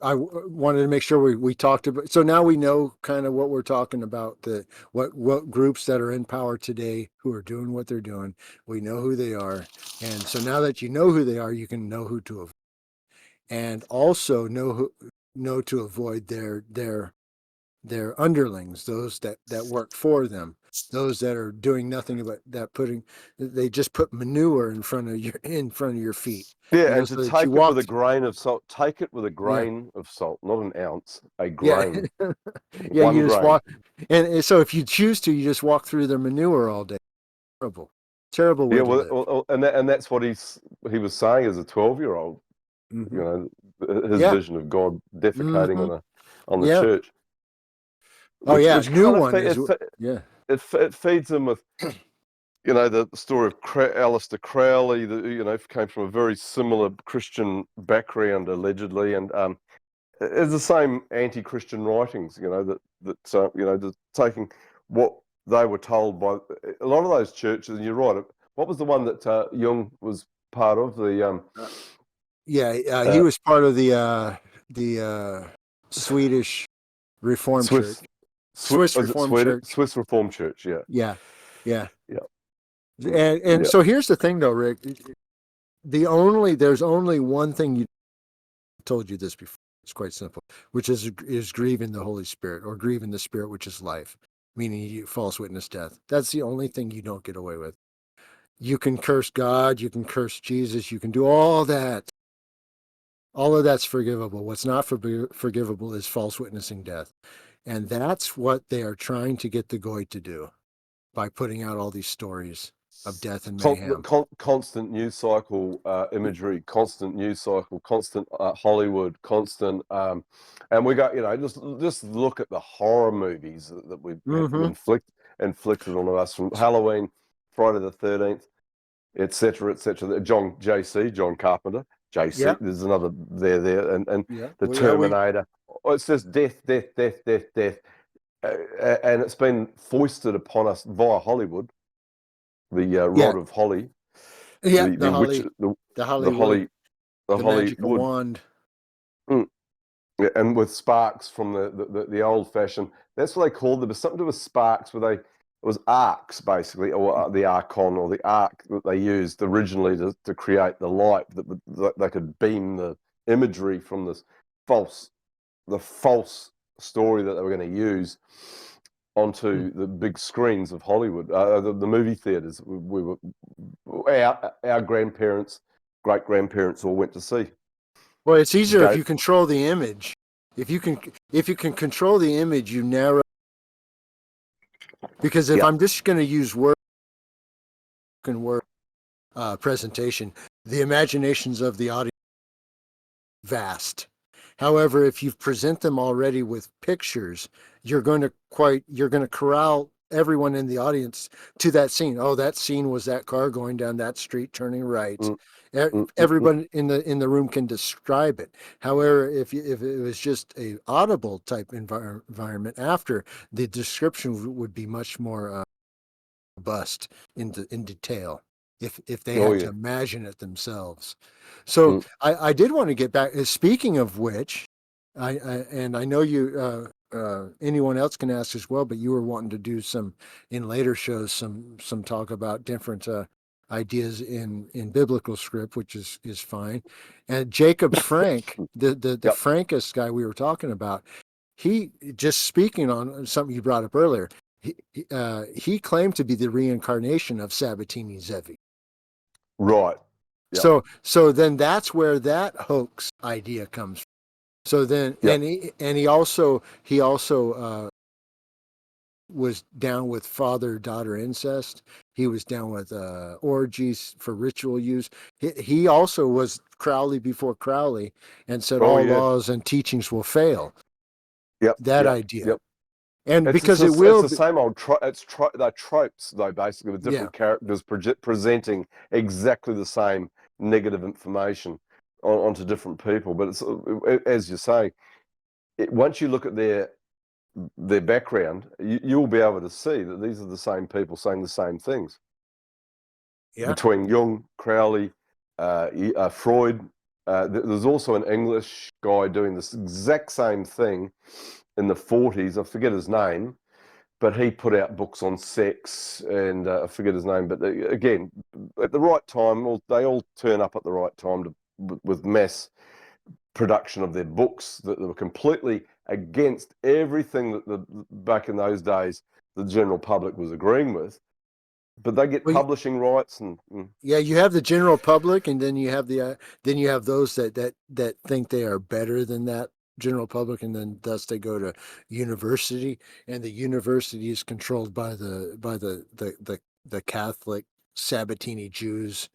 S2: I wanted to make sure we talked about. So now we know kind of what we're talking about. What groups that are in power today who are doing what they're doing. We know who they are, and so now that you know who they are, you can know who to avoid, and also know to avoid their underlings, those that work for them, those that are doing nothing but they just put manure in front of your feet.
S1: Yeah, and to
S2: So that you
S1: take it with a
S2: walk.
S1: grain of salt. Take it with a
S2: Yeah,
S1: grain of salt, not an ounce. A
S2: yeah,
S1: grain,
S2: yeah.
S1: one
S2: You just
S1: grain.
S2: walk, and so if you choose to, you just walk through their manure all day. Terrible, terrible way
S1: Yeah,
S2: to live.
S1: and that's what he was saying as a 12-year-old.
S2: Mm-hmm.
S1: You know, his
S2: Yeah.
S1: vision of God defecating
S2: Mm-hmm.
S1: on the
S2: Yeah.
S1: church,
S2: Oh yeah.
S1: which
S2: New
S1: kind of
S2: one is. Yeah.
S1: it feeds him with, you know, the story of Aleister Crowley, came from a very similar Christian background allegedly, and it's the same anti-Christian writings, taking what they were told by a lot of those churches. And you're right. What was the one that Jung was part of?
S2: He was part of the Swedish Reformed Church,
S1: Swiss,
S2: Swiss
S1: was it
S2: Reformed
S1: Swedish?
S2: Church.
S1: Swiss Reformed Church, yeah.
S2: Yeah, yeah.
S1: Yeah.
S2: And
S1: Yeah.
S2: so here's the thing, though, Rick. There's only one thing you told you this before. It's quite simple, which is grieving the Holy Spirit or grieving the Spirit, which is life, meaning false witness death. That's the only thing you don't get away with. You can curse God, you can curse Jesus, you can do all that. All of that's forgivable. What's not forgivable is false witnessing death. And that's what they are trying to get the Goy to do by putting out all these stories of death and mayhem.
S1: Constant news cycle imagery, constant news cycle, constant Hollywood, constant, and we got, just look at the horror movies that we've inflicted on us, from Halloween, Friday the 13th, etc., etc. John Carpenter, JC.
S2: Yeah.
S1: There's another there, and
S2: Yeah.
S1: the Terminator. Oh, it's just death, death, death, death, death. and it's been foisted upon us via Hollywood, the
S2: Yeah,
S1: rod of Holly,
S2: yeah,
S1: the witch,
S2: the
S1: the
S2: Hollywood,
S1: Holly, the
S2: the magical
S1: Hollywood.
S2: wand.
S1: Mm. Yeah, and with sparks from the old fashioned. That's what they called them. It was something to do with sparks, where it was arcs basically, or the archon or the arc that they used originally to create the light that they could beam the imagery from this false the false story that they were going to use onto the big screens of Hollywood, the movie theaters. We were our grandparents, great grandparents all went to see.
S2: Well, it's easier if
S1: Go,
S2: you control the image. If you can control the image, you narrow. Because if
S1: yeah,
S2: I'm just going to use word and word presentation, the imaginations of the audience are vast. However, if you present them already with pictures, you're going to corral everyone in the audience to that scene. Oh, that scene was that car going down that street, turning right.
S1: mm, mm, mm, mm.
S2: Everyone in the room can describe it. However, if it was just a audible type environment, after the description would be much more robust in detail. If they
S1: Oh
S2: had to
S1: yeah.
S2: imagine it themselves. So
S1: Mm.
S2: I did want to get back. Speaking of which, and I know you. Anyone else can ask as well, but you were wanting to do some in later shows, some talk about different ideas in biblical script, which is fine. And Jacob Frank, the
S1: Yep.
S2: Frankist guy we were talking about, he just speaking on something you brought up earlier. He claimed to be the reincarnation of Sabatini Zevi.
S1: Right. Yep.
S2: So then that's where that hoax idea comes from. So then,
S1: Yep.
S2: he also was down with father-daughter incest. He was down with orgies for ritual use. He also was Crowley before Crowley, and said
S1: Oh
S2: all
S1: yeah.
S2: laws and teachings will fail.
S1: Yep.
S2: That
S1: Yep.
S2: idea,
S1: Yep.
S2: and
S1: It's
S2: because it
S1: just, it's
S2: will
S1: the
S2: be,
S1: same old. They're tropes though, basically, with
S2: yeah,
S1: different characters presenting exactly the same negative information onto different people. But it's as you're saying, once you look at their background, you'll be able to see that these are the same people saying the same things.
S2: yeah.
S1: Between Jung, Crowley, Freud. There's also an English guy doing this exact same thing in the 40s. I forget his name, but he put out books on sex, and I forget his name. But again, at the right time, they all turn up at the right time with mass production of their books that were completely against everything that back in those days the general public was agreeing with. But they get
S2: Well,
S1: publishing rights and
S2: yeah, you have the general public, and then you have those that think they are better than that general public, and then thus they go to university, and the university is controlled by the Catholic Sabatini Jews,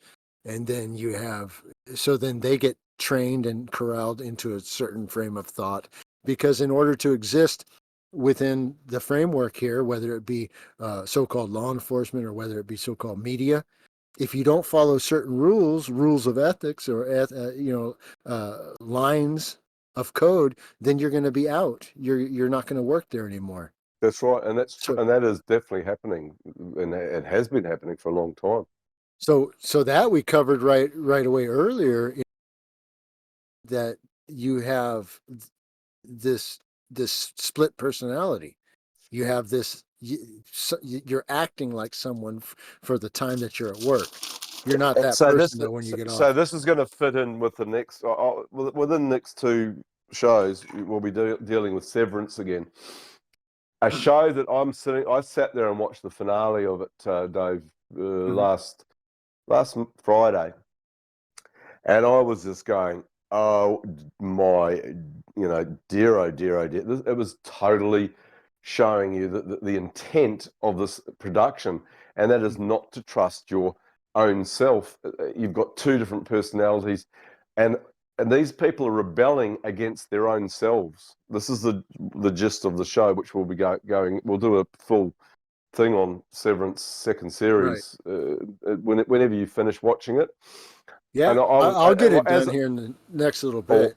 S2: and then you have so then they get trained and corralled into a certain frame of thought, because in order to exist within the framework here, whether it be so-called law enforcement or whether it be so-called media, if you don't follow certain rules of ethics, or lines of code, then you're going to be out. You're not going to work there anymore.
S1: that's right, and
S2: So
S1: that is definitely happening, and it has been happening for a long time.
S2: so that we covered right away earlier, that you have this split personality. You have this. You're acting like someone for the time that you're at work. You're not that
S1: So
S2: person though when you get
S1: so
S2: off.
S1: this is going to fit in with the next within the next two shows. We'll be dealing with Severance again. A show that I sat there and watched the finale of it, Dave,
S2: Mhm.
S1: last Friday, and I was just going, oh my, dear, oh dear, oh dear. It was totally showing you the intent of this production, and that is not to trust your own self. You've got two different personalities, and these people are rebelling against their own selves. This is the gist of the show, which we'll be going. We'll do a full thing on Severance second
S2: Right.
S1: series whenever you finish watching it.
S2: Yeah,
S1: And
S2: I'll get it done here in the next little
S1: oh,
S2: bit.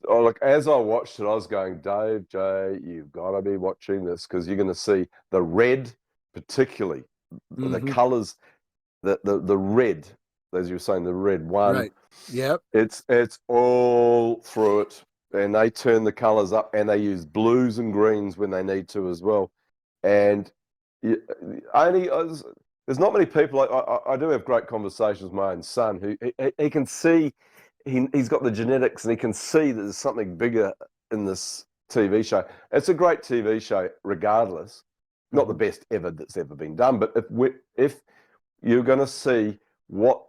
S1: like as I watched it, I was going, Dave, Jay, you've got to be watching this because you're going to see the red, particularly the
S2: Mm-hmm.
S1: colors, the red, as you were saying, the red one.
S2: Right. Yep.
S1: It's all through it, and they turn the colors up, and they use blues and greens when they need to as well. And you, only there's not many people. I do have great conversations with my own son who he can see he's got the genetics and he can see that there's something bigger in this TV show. It's a great TV show, regardless. Not the
S2: Mm-hmm.
S1: best ever that's ever been done, but if you're going to see what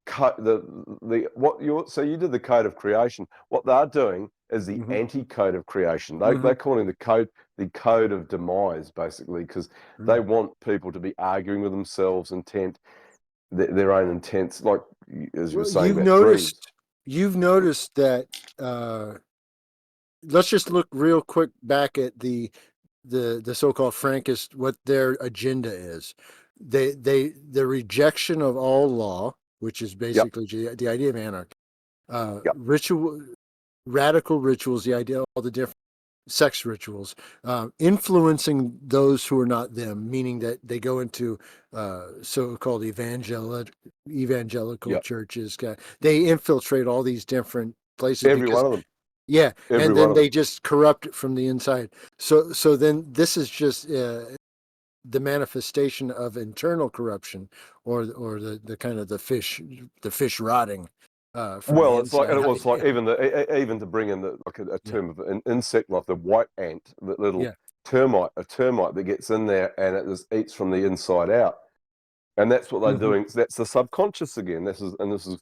S1: so you did the code of creation. What they're doing is the
S2: Mm-hmm.
S1: anti-code of creation.
S2: Mm-hmm.
S1: They're calling the code of demise, basically, because they want people to be arguing with themselves, their own intents, like as you were
S2: Well,
S1: saying about dreams.
S2: you've noticed that. Let's just look real quick back at the so-called Frankists, what their agenda is. The rejection of all law, which is
S1: Yep,
S2: basically the idea of anarchy.
S1: yep,
S2: Radical rituals, the idea of all the different sex rituals, influencing those who are not them, meaning that they go into so-called evangelical
S1: yep.
S2: churches. They infiltrate all these different places
S1: Every
S2: because,
S1: one of them.
S2: yeah,
S1: Every
S2: and
S1: one
S2: then
S1: of them.
S2: they just corrupt it from the inside. So then this is just the manifestation of internal corruption, or the kind of the fish rotting from the
S1: Well, it's like, and
S2: inside
S1: it
S2: out.
S1: was like even to bring in a
S2: Yeah,
S1: term of an insect, like the white ant, the little
S2: yeah.
S1: a termite that gets in there and it just eats from the inside out. And that's what they're
S2: Hmm.
S1: doing. That's the subconscious again. This is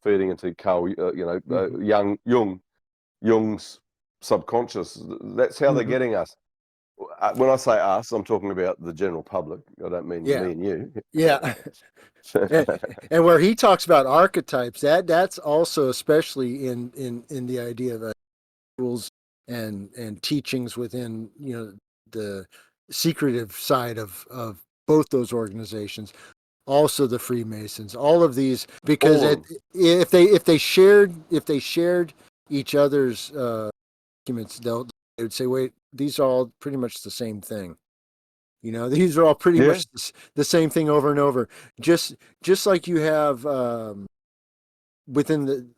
S1: feeding into Carl,
S2: Hmm.
S1: Jung's subconscious. That's how they're
S2: Hmm.
S1: getting us. When I say us, I'm talking about the general public. I don't mean
S2: Yeah,
S1: me and you.
S2: yeah. and, and where he talks about archetypes, that's also especially in the idea of rules and teachings within the secretive side of both those organizations, also the Freemasons, all of these, because
S1: All of them.
S2: if they shared each other's documents, they would say, wait, these are all pretty much the same thing. These are all pretty
S1: Yeah,
S2: much the same thing over and over. Just like you have within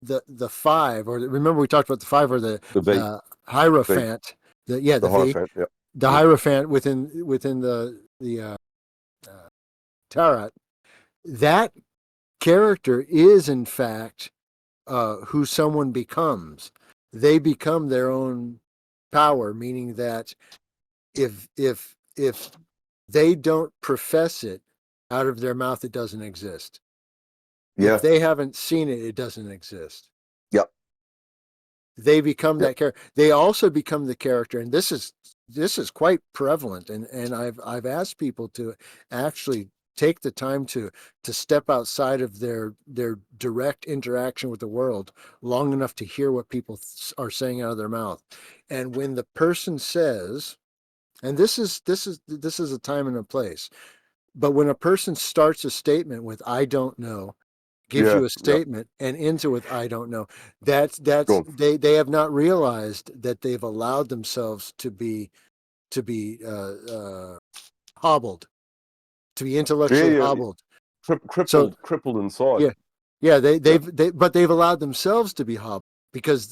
S2: the five, or remember we talked about the five, or
S1: the V,
S2: the
S1: V,
S2: Hierophant,
S1: the
S2: the V,
S1: Hierophant. Yep.
S2: the
S1: Mm.
S2: Hierophant within the Tarot. That character is in fact who someone becomes. They become their own power, meaning that if they don't profess it out of their mouth, it doesn't exist. If
S1: Yeah.
S2: they haven't seen it, it doesn't exist.
S1: Yep.
S2: They become
S1: Yep.
S2: that character. They also become the character, and this is quite prevalent. And I've asked people to actually take the time to step outside of their direct interaction with the world long enough to hear what people are saying out of their mouth. And when the person says, and this is a time and a place, but when a person starts a statement with "I don't know," gives
S1: Yeah.
S2: you a
S1: Yep.
S2: statement and ends it with "I don't know,"
S1: Go
S2: that's
S1: on.
S2: they have not realized that they've allowed themselves to be hobbled, to be
S1: Yeah.
S2: intellectually
S1: Yeah.
S2: hobbled. So
S1: Crippled inside.
S2: yeah, yeah,
S1: Yeah.
S2: but they've allowed themselves to be hobbled because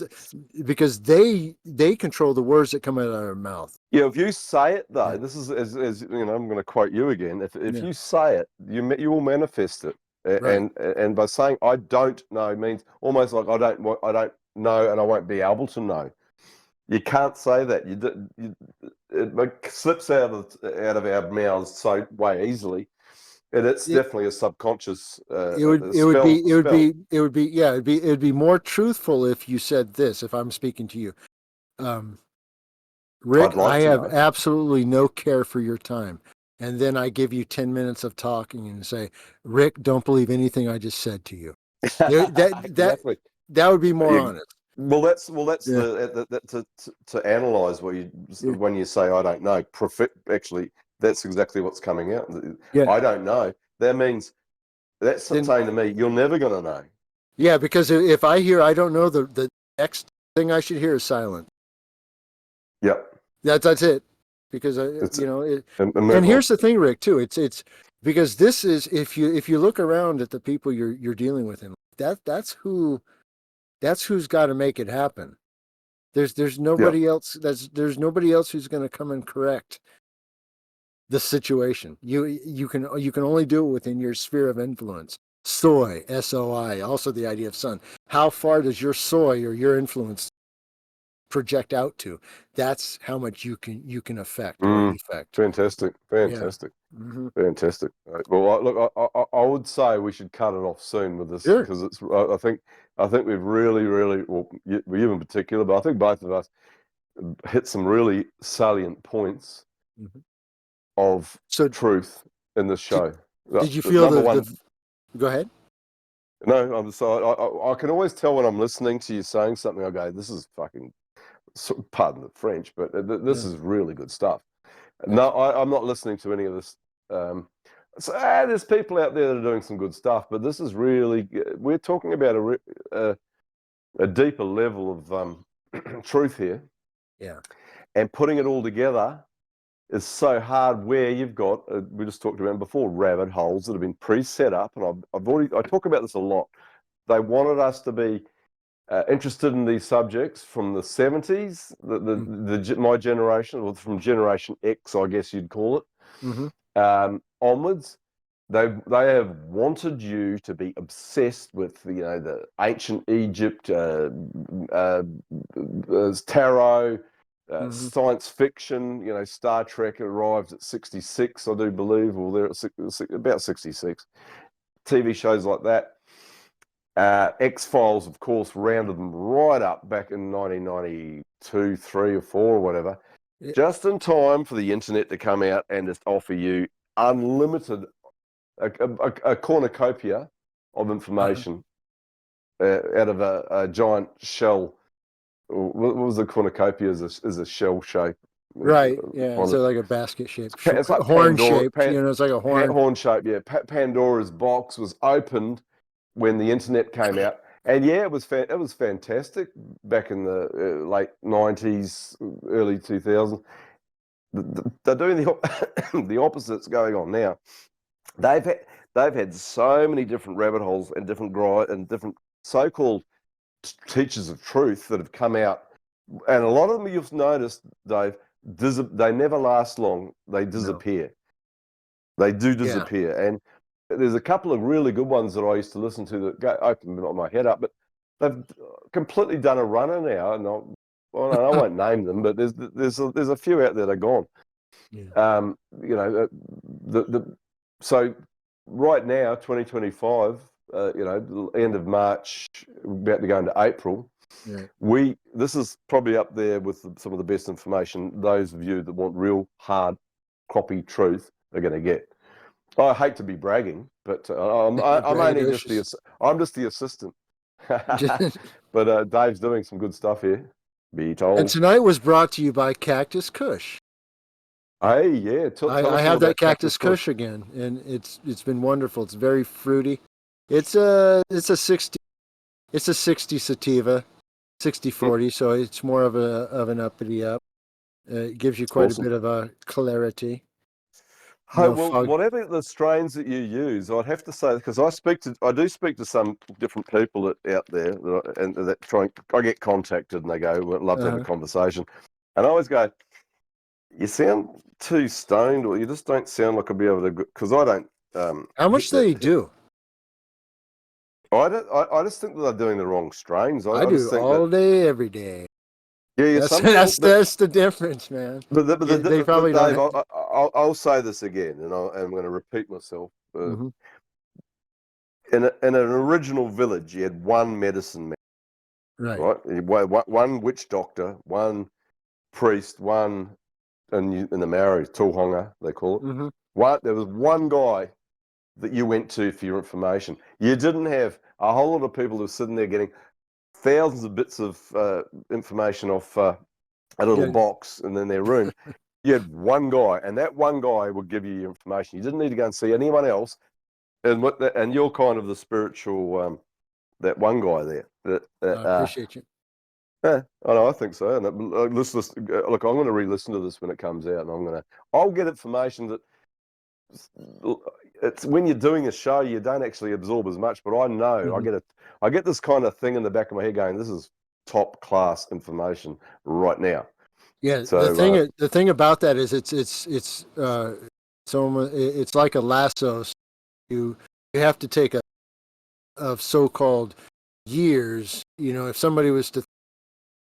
S2: they control the words that come out of their mouth.
S1: Yeah, if you say it
S2: Yeah,
S1: though, this is as you know, I'm going to quote you again. If
S2: yeah,
S1: you say it, you will manifest it.
S2: right.
S1: And by saying I don't know means almost like I don't know and I won't be able to know. You can't say that. It slips out of our mouths so way easily, and it's
S2: It,
S1: definitely a subconscious
S2: it would it would be
S1: spell.
S2: it would
S1: Spell.
S2: be it would be yeah it'd be more truthful if you said this, if I'm speaking to you. um
S1: I'd
S2: Rick,
S1: like
S2: I
S1: to
S2: have
S1: know.
S2: absolutely no care for your time. And then I give you 10 minutes of talking and say, Rick, don't believe anything I just said to you. That
S1: Exactly.
S2: that would be more
S1: You,
S2: honest.
S1: that's
S2: Yeah.
S1: to analyze what you
S2: Yeah.
S1: when you say I don't know. Actually, that's exactly what's coming out.
S2: Yeah.
S1: I don't know. That means that's
S2: Then
S1: saying to me, you're never going to know.
S2: yeah, because if I hear I don't know the next thing I should hear is silent.
S1: Yep.
S2: That's it. Because
S1: It's
S2: and here's the thing, Rick, too. It's because this is, if you look around at the people you're dealing with, and that's who's got to make it happen. There's nobody else. There's nobody else who's going to come and correct the situation. You can only do it within your sphere of influence. Soi, SOI, also the idea of sun. How far does your soi or your influence project out to? That's how much you can affect or effect.
S1: Fantastic.
S2: Yeah. Mm-hmm.
S1: Fantastic. Well, look, I would say we should cut it off soon with this, because it's. I think we've really, well, you in particular, but I think both of us hit some really salient points of truth in this show.
S2: Did you feel
S1: number one?
S2: Go ahead.
S1: No, I can always tell when I'm listening to you saying something. I go, this is fucking. Pardon the French, but this is really good stuff. No, I'm not listening to any of this. There's people out there that are doing some good stuff, but this is really, we're talking about a deeper level of truth here.
S2: Yeah. And
S1: putting it all together is so hard, where you've got, we just talked about before, rabbit holes that have been pre-set up. And I talk about this a lot. They wanted us to be interested in these subjects from the 70s, my generation, or from Generation X, I guess you'd call it, onwards. They have wanted you to be obsessed with the ancient Egypt, tarot, science fiction. Star Trek arrived at 66, I do believe, or they're at about 66. TV shows like that. X-Files, of course, rounded them right up back in 1992, 3 or 4 or whatever, just in time for the internet to come out and just offer you unlimited, a cornucopia of information out of a giant shell. What was the cornucopia? Is a shell shape.
S2: Right. Yeah. So like a basket shape.
S1: It's like
S2: horn shape. It's like a horn.
S1: Horn shape. Yeah. Pandora's box was opened when the internet came out, and it was fantastic back in the late 90s, early 2000s. They're doing the opposite's going on now. They've had so many different rabbit holes and different so-called teachers of truth that have come out, and a lot of them, you've noticed, Dave, they never last long. They disappear. No. They do disappear, and there's a couple of really good ones that I used to listen to that open my head up, but they've completely done a runner now, and I won't name them, but there's a few out there that are gone. Yeah. So right now, 2025, end of March, about to go into April. Yeah. This is probably up there with some of the best information those of you that want real hard, croppy truth are going to get. I hate to be bragging, but I'm just the assistant. But Dave's doing some good stuff here, be told.
S2: And tonight was brought to you by Cactus Kush.
S1: Hey, yeah.
S2: I have that Cactus Kush again, and it's been wonderful. It's very fruity. It's a 60 sativa, 60-40, so it's more of an uppity up. It gives you quite a bit of a clarity.
S1: Hey, whatever the strains that you use, I'd have to say, because I do speak to some different people out there, and I get contacted, and they go, "We'd love to have a conversation," and I always go, "You sound too stoned, or you just don't sound like I'll be able to," because I don't.
S2: How much do they do?
S1: I just think that they're doing the wrong strains.
S2: I do all day, every day.
S1: Yeah,
S2: that's the difference, man.
S1: But they probably Dave, I'll say this again, and I'm going to repeat myself. In an original village, you had one medicine man, right? One witch doctor, one priest, one, in the Maori, tūhonga, they call it. There was one guy that you went to for your information. You didn't have a whole lot of people who were sitting there getting thousands of bits of information off a little box and in their room. You had one guy, and that one guy would give you your information. You didn't need to go and see anyone else. And you're kind of the spiritual, that one guy there.
S2: I appreciate you.
S1: Yeah, I know, I think so. And look, I'm going to re-listen to this when it comes out, and I'll get information that it's when you're doing a show, you don't actually absorb as much. But I know I get this kind of thing in the back of my head going, this is top class information right now.
S2: Yeah,
S1: So
S2: the thing about that is it's like a lasso. You have to take a of so-called years. You know, if somebody was to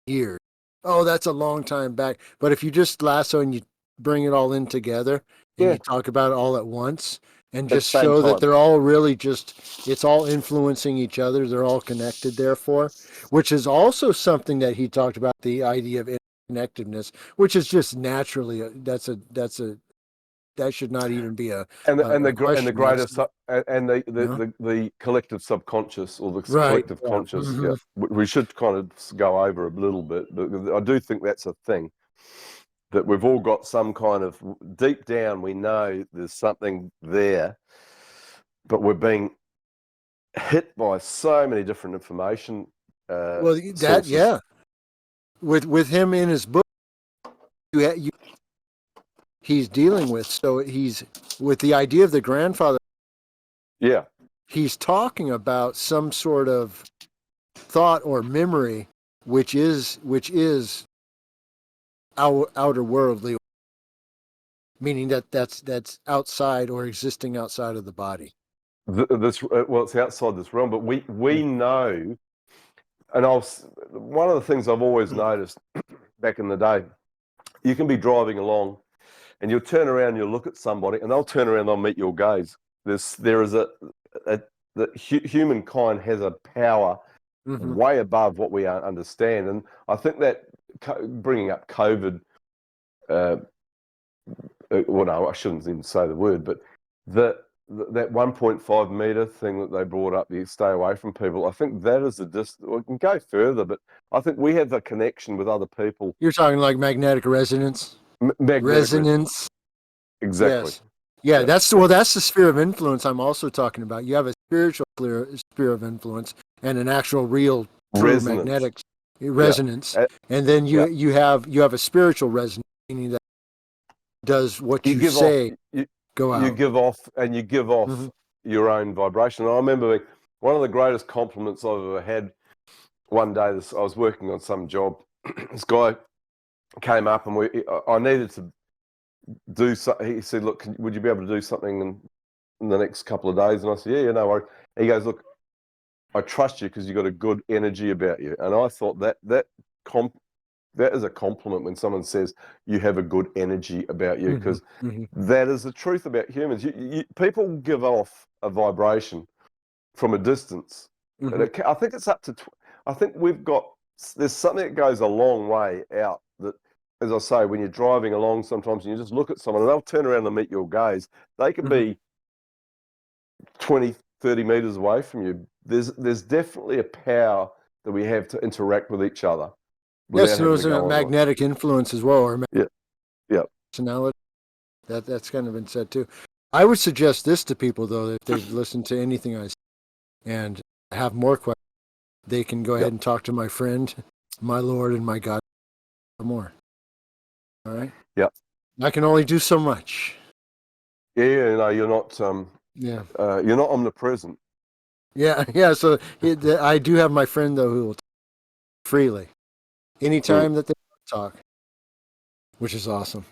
S2: years, oh, that's a long time back. But if you just lasso and you bring it all in together and
S1: yeah,
S2: you talk about it all at once and
S1: at the
S2: just
S1: same
S2: show that
S1: time.
S2: they're all really it's all influencing each other. They're all connected, therefore, which is also something that he talked about, the idea of interconnectedness, which is just naturally, that should not even be a
S1: And the
S2: question.
S1: greatest and
S2: No?
S1: the collective subconscious or the
S2: Right.
S1: collective
S2: Yeah.
S1: conscious. Yeah, we should kind of go over a little bit, but I do think that's a thing that we've all got some kind of deep down. We know there's something there, but we're being hit by so many different information
S2: Well,
S1: sources.
S2: yeah. With him in his book, you he's dealing with. So he's with the idea of the grandfather.
S1: Yeah,
S2: He's talking about some sort of thought or memory, which is outer worldly, meaning that's outside or existing outside of the body.
S1: it's outside this realm, but we know. And one of the things I've always noticed back in the day, you can be driving along and you'll turn around, you'll look at somebody, and they'll turn around, they'll meet your gaze. There is that humankind has a power way above what we understand, and I think that bringing up COVID, well, no, I shouldn't even say the word, but that 1.5 meter thing that they brought up, you stay away from people. I think that is the distance. We can go further, but I think we have a connection with other people.
S2: You're talking like magnetic resonance.
S1: Magnetic resonance.
S2: Resonance.
S1: Exactly.
S2: Yes. Yeah,
S1: Yeah.
S2: that's the sphere of influence I'm also talking about. You have a spiritual sphere of influence and an actual real true
S1: Resonance.
S2: magnetic resonance.
S1: Yeah.
S2: And then
S1: Yeah.
S2: you have a spiritual resonance, meaning that does what
S1: You
S2: you
S1: give off.
S2: say go
S1: You
S2: out.
S1: give off, and you give off your own vibration. And I remember one of the greatest compliments I've ever had. One day, I was working on some job. This guy came up, and I needed to do something. He said, "Look, would you be able to do something in the next couple of days?" And I said, "Yeah, no worries." He goes, "Look, I trust you because you've got a good energy about you." And I thought that is a compliment when someone says you have a good energy about you, because that is the truth about humans. People give off a vibration from a distance. And I think it's up to. I think there's something that goes a long way out. That, as I say, when you're driving along, sometimes you just look at someone and they'll turn around and meet your gaze. They can be 20, 30 meters away from you. There's definitely a power that we have to interact with each other
S2: Yes,
S1: without
S2: there
S1: having to
S2: was a
S1: go online.
S2: magnetic influence as well, or
S1: Yeah, yeah.
S2: personality. That's kind of been said too. I would suggest this to people though, if they've listened to anything I say and have more questions, they can go ahead and talk to my friend, my Lord and my God, for more. All right.
S1: Yeah.
S2: I can only do so much.
S1: Yeah, no, you're not.
S2: Yeah.
S1: You're not omnipresent.
S2: Yeah. Yeah. So I do have my friend though who will talk freely anytime that they talk, which is awesome.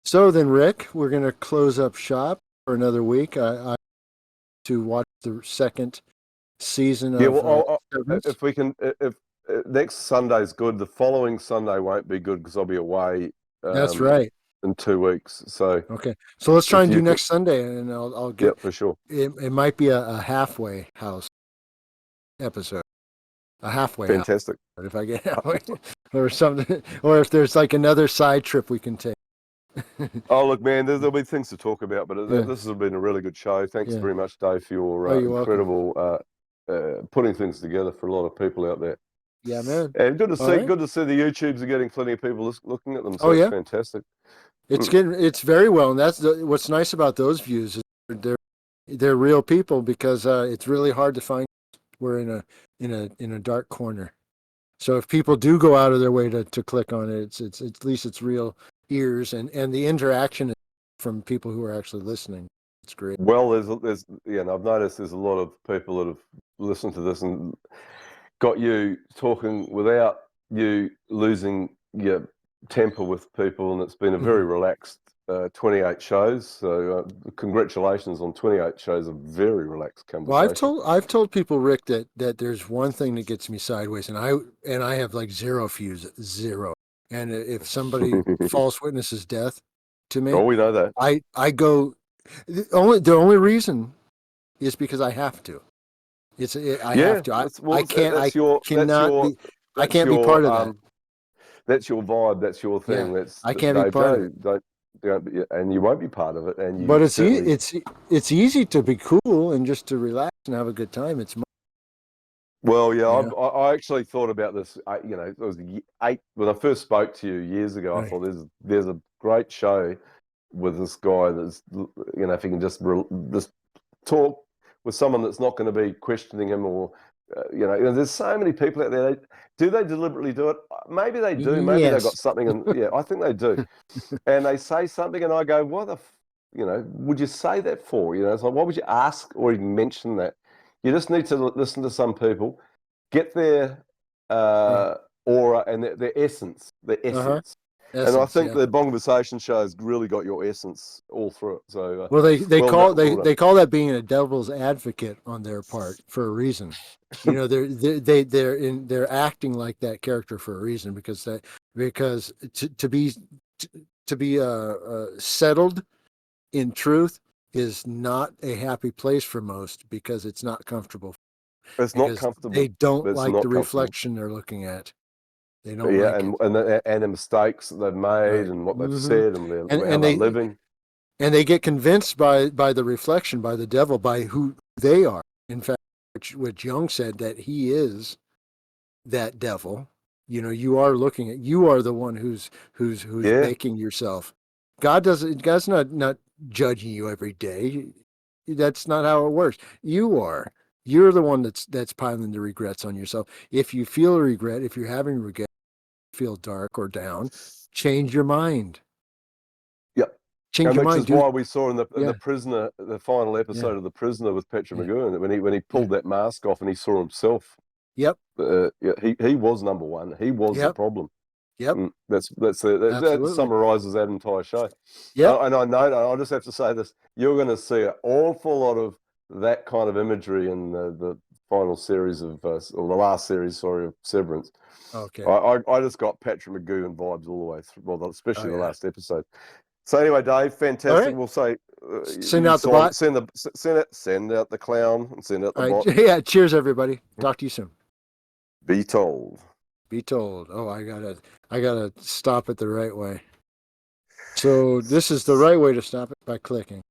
S2: So then, Rick, we're going to close up shop for another week. I to watch the second season
S1: Yeah,
S2: of
S1: well,
S2: Severance.
S1: if we can, if next Sunday's good, the following Sunday won't be good because I'll be away
S2: That's
S1: um,
S2: right.
S1: in 2 weeks. So
S2: Okay. So let's try
S1: if
S2: and do
S1: you could,
S2: next Sunday, and I'll
S1: yeah,
S2: get
S1: for sure.
S2: it might be a halfway house episode, a halfway house.
S1: Fantastic.
S2: If I get halfway, or something, or if there's like another side trip we can take.
S1: Oh, look, man, there'll be things to talk about, but
S2: Yeah.
S1: this has been a really good show. Thanks
S2: Yeah.
S1: very much, Dave, for
S2: Oh,
S1: your
S2: you're welcome.
S1: incredible putting things together for a lot of people out there.
S2: Yeah, man.
S1: And good to
S2: All
S1: see,
S2: right.
S1: good to see the YouTubes are getting plenty of people looking at them. So
S2: Oh
S1: it's
S2: yeah.
S1: fantastic.
S2: It's very well, and that's what's nice about those views. Is they're real people because it's really hard to find. We're in a dark corner. So if people do go out of their way to click on it, it's at least it's real ears, and the interaction from people who are actually listening. It's great.
S1: Well, there's I've noticed there's a lot of people that have listened to this and got you talking without you losing your temper with people, and it's been a very relaxed 28 shows. So congratulations on 28 shows of very relaxed
S2: Well,
S1: conversation.
S2: I've told people, Rick, that there's one thing that gets me sideways, and I have like zero fuse, zero. And if somebody false witnesses death to me,
S1: Oh, we know that.
S2: I go. The only reason is because I have to. I have to. I can't. I cannot be. I
S1: that's
S2: can't be part of
S1: your
S2: that.
S1: that's your vibe. That's your
S2: Yeah,
S1: thing. That's
S2: I can't be
S1: Dave
S2: part of it.
S1: don't, and you won't be part of it. And you
S2: But
S1: certainly.
S2: it's easy to be cool and just to relax and have a good time.
S1: Well, yeah,
S2: Yeah,
S1: I actually thought about this. It was eight when I first spoke to you years ago. I
S2: right.
S1: thought there's a great show with this guy that's, if he can just talk with someone that's not going to be questioning him, or there's so many people out there. Do they deliberately do it? Maybe they do. Maybe they got
S2: Yes.
S1: something, and yeah, I think they do. And they say something, and I go, "Why would you say that for?" It's like, why would you ask or even mention that? You just need to listen to some people, get their
S2: Right.
S1: aura and their essence, their
S2: Uh-huh.
S1: essence. And I
S2: Essence.
S1: think
S2: Yeah.
S1: the BongVersation show has really got your essence all through it. So,
S2: Well,
S1: well done, well done.
S2: they call that being a devil's advocate on their part for a reason. They're acting like that character for a reason, because to be settled in truth is not a happy place for most, because it's not comfortable,
S1: It's not
S2: because they
S1: comfortable.
S2: don't
S1: It's
S2: like the
S1: not comfortable.
S2: reflection they're looking at. They don't
S1: Yeah,
S2: like it.
S1: and the mistakes that they've made
S2: Right.
S1: and what they've
S2: Hmm.
S1: said and
S2: And
S1: how
S2: and
S1: they're
S2: they
S1: living.
S2: and they get convinced by the reflection, by the devil, by who they are. In fact, which Jung said, that he is that devil. You are you are the one who's
S1: Yeah,
S2: making yourself. God's not judging you every day. That's not how it works. You're the one that's piling the regrets on yourself. If you feel a regret, if you're having regret, feel dark or down, change your mind.
S1: yeah.
S2: Change
S1: And
S2: your
S1: which
S2: mind.
S1: is
S2: Do
S1: why we saw in the
S2: Yeah,
S1: Prisoner, the final
S2: yeah,
S1: episode of the Prisoner with Patrick
S2: yeah,
S1: McGowan, when he
S2: yeah.
S1: pulled that mask off and he saw himself.
S2: Yep,
S1: Yeah, he was number one. He was the
S2: yep,
S1: problem.
S2: yep.
S1: That
S2: Absolutely.
S1: summarizes that entire show.
S2: Yep.
S1: And I know I just have to say this: you're going to see an awful lot of that kind of imagery in the final series of, or the last series, sorry, of Severance.
S2: Okay.
S1: I just got Patrick McGowan vibes all the way through. Well,
S2: Oh
S1: especially the
S2: yeah.
S1: last episode. So anyway, Dave,
S2: All
S1: fantastic.
S2: right.
S1: We'll say
S2: Send out the bot.
S1: send out the clown and send out the
S2: All right.
S1: bot.
S2: Yeah. Cheers, everybody. Talk to you soon.
S1: Be told.
S2: Be told. Oh, I gotta stop it the right way. So this is the right way to stop it, by clicking.